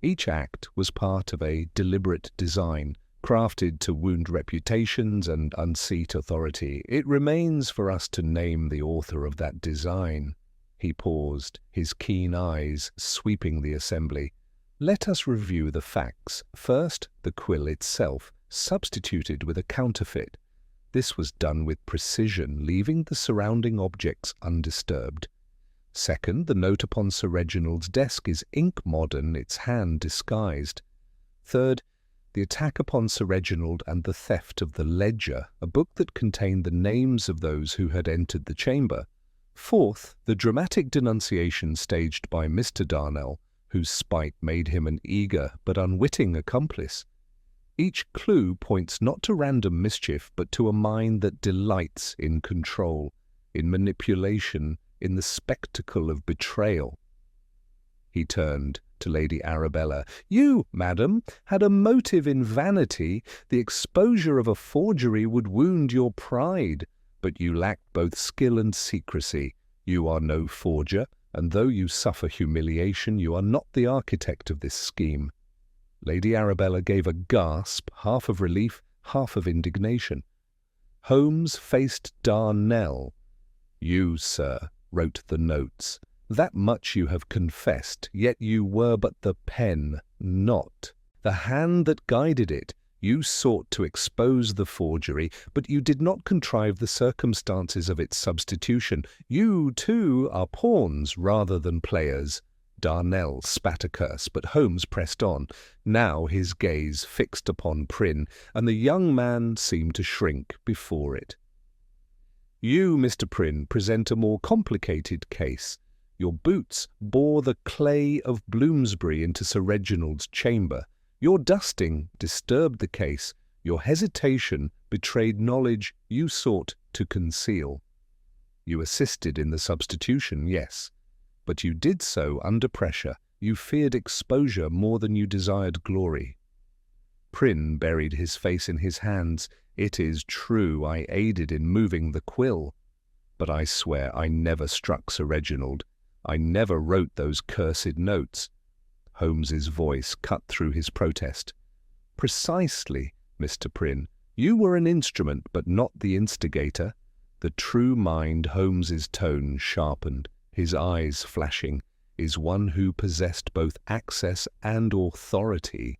Each act was part of a deliberate design, crafted to wound reputations and unseat authority. It remains for us to name the author of that design." He paused, his keen eyes sweeping the assembly. "Let us review the facts. First, the quill itself, substituted with a counterfeit. This was done with precision, leaving the surrounding objects undisturbed. Second, the note upon Sir Reginald's desk is ink-modern, its hand disguised. Third, the attack upon Sir Reginald and the theft of the ledger, a book that contained the names of those who had entered the chamber. Fourth, the dramatic denunciation staged by Mr. Darnell, whose spite made him an eager but unwitting accomplice. Each clue points not to random mischief, but to a mind that delights in control, in manipulation, in the spectacle of betrayal." He turned to Lady Arabella. "You, madam, had a motive in vanity. The exposure of a forgery would wound your pride, but you lacked both skill and secrecy. You are no forger, and though you suffer humiliation, you are not the architect of this scheme." Lady Arabella gave a gasp, half of relief, half of indignation. Holmes faced Darnell. "You, sir, wrote the notes. That much you have confessed, yet you were but the pen, not the hand that guided it. You sought to expose the forgery, but you did not contrive the circumstances of its substitution. You, too, are pawns rather than players." Darnell spat a curse, but Holmes pressed on, now his gaze fixed upon Prynne, and the young man seemed to shrink before it. "You, Mr. Prynne, present a more complicated case. Your boots bore the clay of Bloomsbury into Sir Reginald's chamber. Your dusting disturbed the case. Your hesitation betrayed knowledge you sought to conceal. You assisted in the substitution, yes, but you did so under pressure. You feared exposure more than you desired glory. Prynne buried his face in his hands. It is true I aided in moving the quill, but I swear I never struck Sir Reginald. I never wrote those cursed notes. Holmes's voice cut through his protest. Precisely, Mr. Prynne. You were an instrument, but not the instigator. The true mind, Holmes's tone sharpened, his eyes flashing, is one who possessed both access and authority.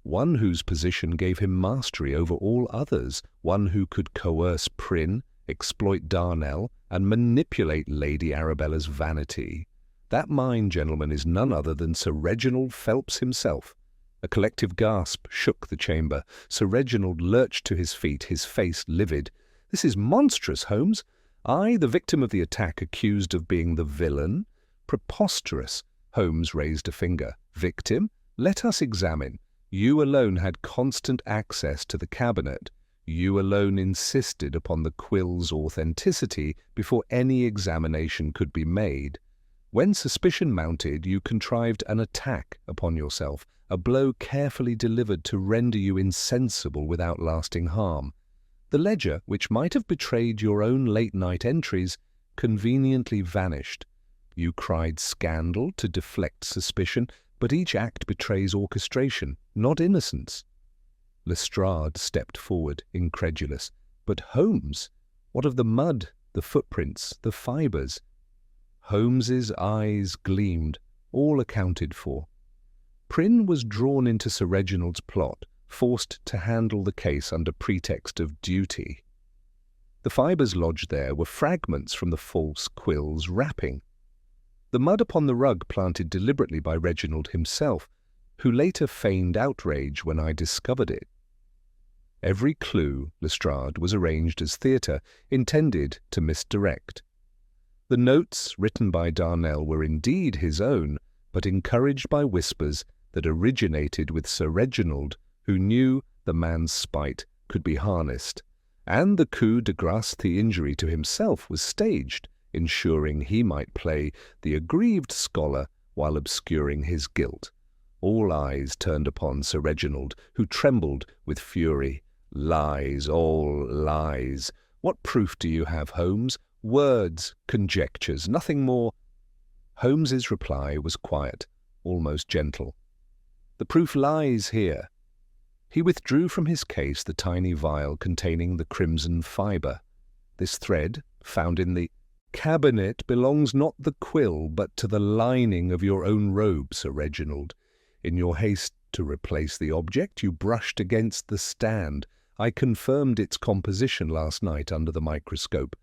One whose position gave him mastery over all others, one who could coerce Prynne, exploit Darnell, and manipulate Lady Arabella's vanity. That mind, gentlemen, is none other than Sir Reginald Phelps himself. A collective gasp shook the chamber. Sir Reginald lurched to his feet, his face livid. This is monstrous, Holmes. I, the victim of the attack, accused of being the villain? Preposterous. Holmes raised a finger. Victim? Let us examine. You alone had constant access to the cabinet. You alone insisted upon the quill's authenticity before any examination could be made. When suspicion mounted, you contrived an attack upon yourself, a blow carefully delivered to render you insensible without lasting harm. The ledger, which might have betrayed your own late-night entries, conveniently vanished. You cried scandal to deflect suspicion, but each act betrays orchestration, not innocence. Lestrade stepped forward, incredulous. But Holmes, what of the mud, the footprints, the fibres? Holmes's eyes gleamed, all accounted for. Prynne was drawn into Sir Reginald's plot, forced to handle the case under pretext of duty. The fibres lodged there were fragments from the false quill's wrapping. The mud upon the rug planted deliberately by Reginald himself, who later feigned outrage when I discovered it. Every clue, Lestrade, was arranged as theatre, intended to misdirect. The notes written by Darnell were indeed his own, but encouraged by whispers that originated with Sir Reginald, who knew the man's spite could be harnessed, and the coup de grace, the injury to himself, was staged, ensuring he might play the aggrieved scholar while obscuring his guilt. All eyes turned upon Sir Reginald, who trembled with fury. Lies, all lies. What proof do you have, Holmes? Words, conjectures, nothing more. Holmes's reply was quiet, almost gentle. The proof lies here. He withdrew from his case the tiny vial containing the crimson fibre. This thread, found in the cabinet, belongs not the quill, but to the lining of your own robe, Sir Reginald. In your haste to replace the object, you brushed against the stand. I confirmed its composition last night under the microscope.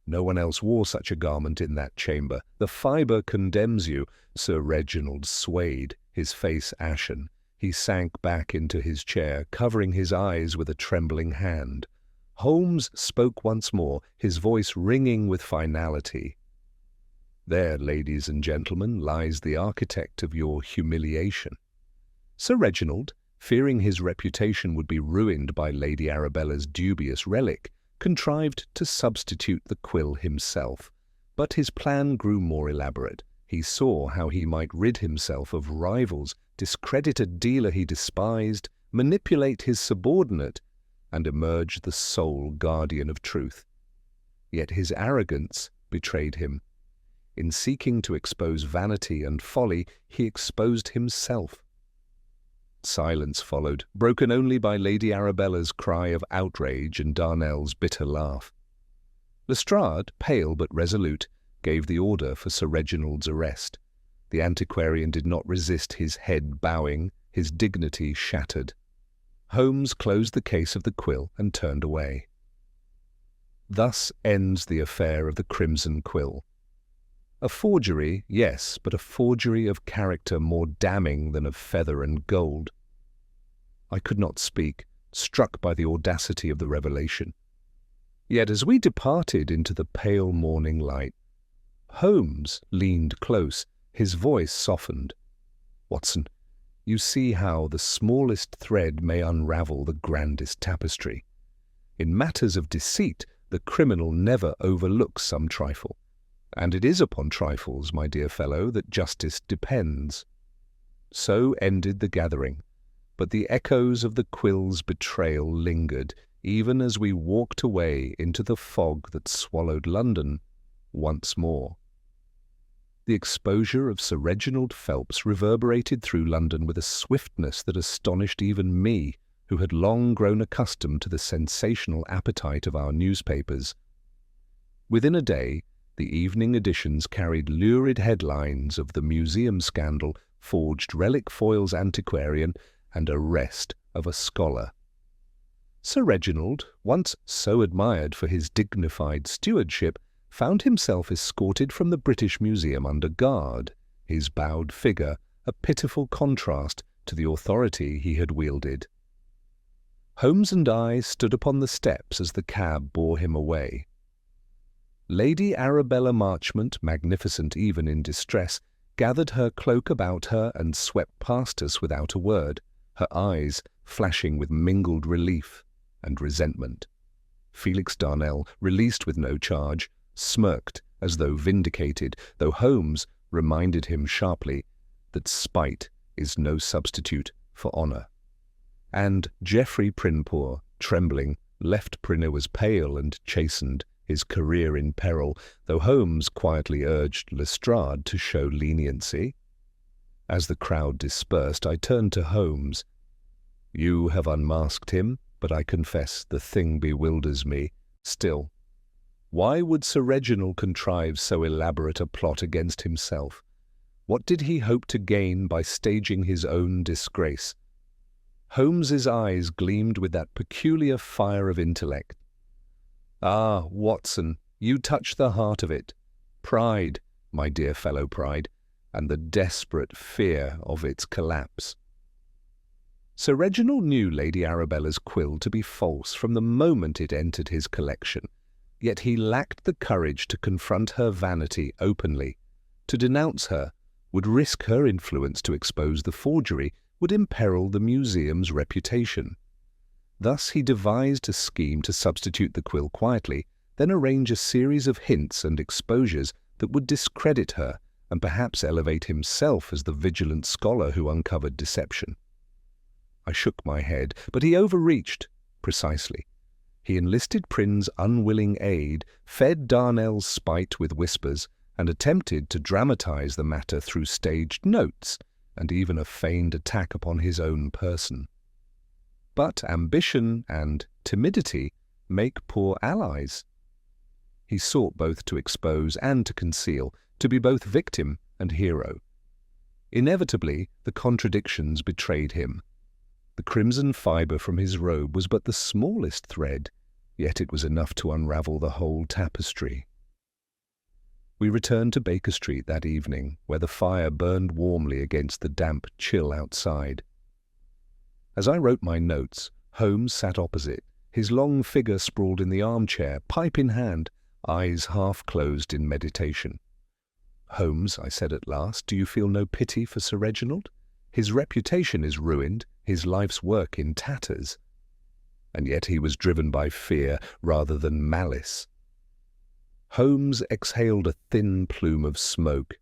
No one else wore such a garment in that chamber. The fibre condemns you. Sir Reginald swayed, his face ashen. He sank back into his chair, covering his eyes with a trembling hand. Holmes spoke once more, his voice ringing with finality. There, ladies and gentlemen, lies the architect of your humiliation. Sir Reginald, fearing his reputation would be ruined by Lady Arabella's dubious relic, contrived to substitute the quill himself. But his plan grew more elaborate. He saw how he might rid himself of rivals, discredit a dealer he despised, manipulate his subordinate, and emerge the sole guardian of truth. Yet his arrogance betrayed him. In seeking to expose vanity and folly, he exposed himself. Silence followed, broken only by Lady Arabella's cry of outrage and Darnell's bitter laugh. Lestrade, pale but resolute, gave the order for Sir Reginald's arrest. The antiquarian did not resist, his head bowing, his dignity shattered. Holmes closed the case of the quill and turned away. Thus ends the affair of the Crimson Quill. A forgery, yes, but a forgery of character more damning than of feather and gold. I could not speak, struck by the audacity of the revelation. Yet as we departed into the pale morning light, Holmes leaned close, his voice softened. "Watson, you see how the smallest thread may unravel the grandest tapestry. In matters of deceit, the criminal never overlooks some trifle. And it is upon trifles, my dear fellow, that justice depends." So ended the gathering, but the echoes of the Quill's betrayal lingered, even as we walked away into the fog that swallowed London once more. The exposure of Sir Reginald Phelps reverberated through London with a swiftness that astonished even me, who had long grown accustomed to the sensational appetite of our newspapers. Within a day, the evening editions carried lurid headlines of the museum scandal, forged relic foils antiquarian, and arrest of a scholar. Sir Reginald, once so admired for his dignified stewardship, found himself escorted from the British Museum under guard, his bowed figure a pitiful contrast to the authority he had wielded. Holmes and I stood upon the steps as the cab bore him away. Lady Arabella Marchmont, magnificent even in distress, gathered her cloak about her and swept past us without a word, her eyes flashing with mingled relief and resentment. Felix Darnell, released with no charge, smirked as though vindicated, though Holmes reminded him sharply that spite is no substitute for honour. And Geoffrey Prinpoore, trembling, left Prinner pale and chastened, his career in peril, though Holmes quietly urged Lestrade to show leniency. As the crowd dispersed, I turned to Holmes. "You have unmasked him, but I confess the thing bewilders me. Still, why would Sir Reginald contrive so elaborate a plot against himself? What did he hope to gain by staging his own disgrace?" Holmes's eyes gleamed with that peculiar fire of intellect. "Ah, Watson, you touch the heart of it. Pride, my dear fellow, pride, and the desperate fear of its collapse." Sir Reginald knew Lady Arabella's quill to be false from the moment it entered his collection, yet he lacked the courage to confront her vanity openly. To denounce her would risk her influence, to expose the forgery would imperil the museum's reputation. Thus he devised a scheme to substitute the quill quietly, then arrange a series of hints and exposures that would discredit her and perhaps elevate himself as the vigilant scholar who uncovered deception. I shook my head, but he overreached. Precisely. He enlisted Prynne's unwilling aid, fed Darnell's spite with whispers, and attempted to dramatize the matter through staged notes and even a feigned attack upon his own person. But ambition and timidity make poor allies. He sought both to expose and to conceal, to be both victim and hero. Inevitably, the contradictions betrayed him. The crimson fibre from his robe was but the smallest thread, yet it was enough to unravel the whole tapestry. We returned to Baker Street that evening, where the fire burned warmly against the damp chill outside. As I wrote my notes, Holmes sat opposite, his long figure sprawled in the armchair, pipe in hand, eyes half closed in meditation. "Holmes," I said at last, "do you feel no pity for Sir Reginald? His reputation is ruined, his life's work in tatters." And yet he was driven by fear rather than malice. Holmes exhaled a thin plume of smoke.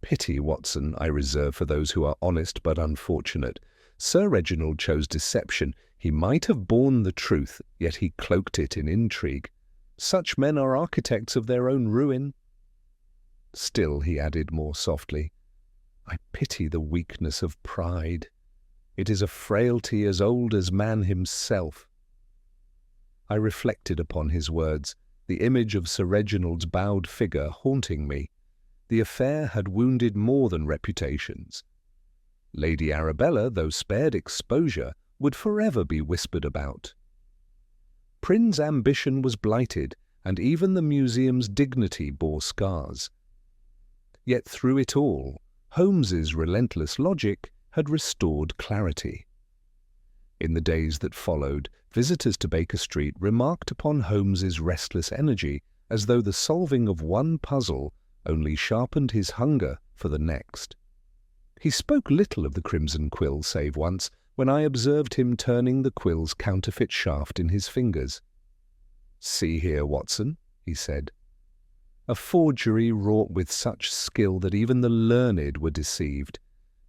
"Pity, Watson, I reserve for those who are honest but unfortunate. Sir Reginald chose deception. He might have borne the truth, yet he cloaked it in intrigue. Such men are architects of their own ruin." Still, he added more softly, "I pity the weakness of pride. It is a frailty as old as man himself." I reflected upon his words, the image of Sir Reginald's bowed figure haunting me. The affair had wounded more than reputations. Lady Arabella, though spared exposure, would forever be whispered about. Prynne's ambition was blighted, and even the museum's dignity bore scars. Yet through it all, Holmes's relentless logic had restored clarity. In the days that followed, visitors to Baker Street remarked upon Holmes's restless energy, as though the solving of one puzzle only sharpened his hunger for the next. He spoke little of the crimson quill, save once, when I observed him turning the quill's counterfeit shaft in his fingers. "See here, Watson," he said. A forgery wrought with such skill that even the learned were deceived.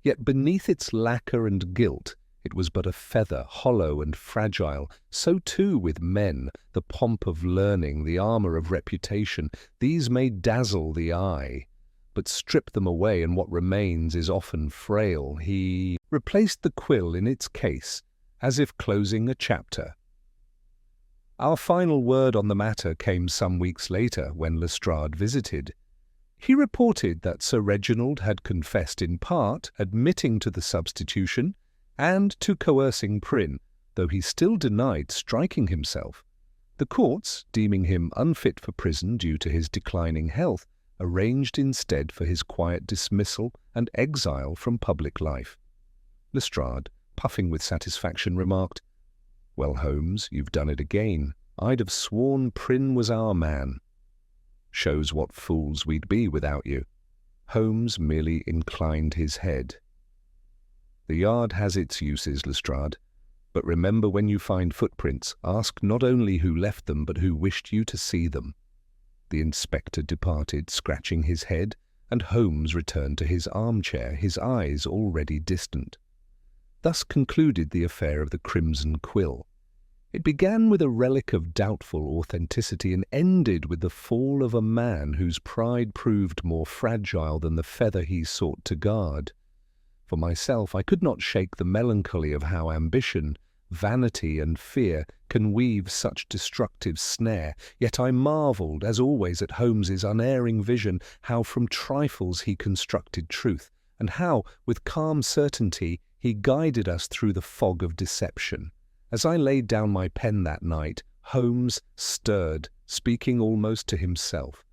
Yet beneath its lacquer and gilt it was but a feather, hollow and fragile. So too with men, the pomp of learning, the armour of reputation, these may dazzle the eye, but strip them away and what remains is often frail. He replaced the quill in its case, as if closing a chapter. Our final word on the matter came some weeks later when Lestrade visited. He reported that Sir Reginald had confessed in part, admitting to the substitution and to coercing Prynne, though he still denied striking himself. The courts, deeming him unfit for prison due to his declining health, arranged instead for his quiet dismissal and exile from public life. Lestrade, puffing with satisfaction, remarked, "Well, Holmes, you've done it again. I'd have sworn Prynne was our man." "Shows what fools we'd be without you." Holmes merely inclined his head. "The yard has its uses, Lestrade, but remember when you find footprints, ask not only who left them, but who wished you to see them." The inspector departed, scratching his head, and Holmes returned to his armchair, his eyes already distant. Thus concluded the affair of the Crimson Quill. It began with a relic of doubtful authenticity and ended with the fall of a man whose pride proved more fragile than the feather he sought to guard. For myself, I could not shake the melancholy of how ambition, vanity and fear can weave such destructive snare, yet I marvelled, as always, at Holmes's unerring vision, how from trifles he constructed truth, and how, with calm certainty, he guided us through the fog of deception. As I laid down my pen that night, Holmes stirred, speaking almost to himself.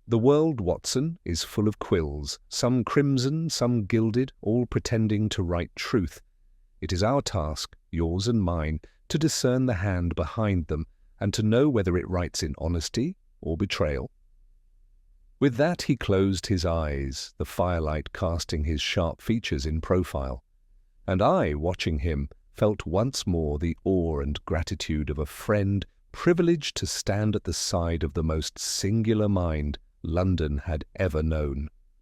"The world, Watson, is full of quills, some crimson, some gilded, all pretending to write truth. It is our task, yours and mine, to discern the hand behind them, and to know whether it writes in honesty or betrayal." With that he closed his eyes, the firelight casting his sharp features in profile. And I, watching him, felt once more the awe and gratitude of a friend privileged to stand at the side of the most singular mind London had ever known.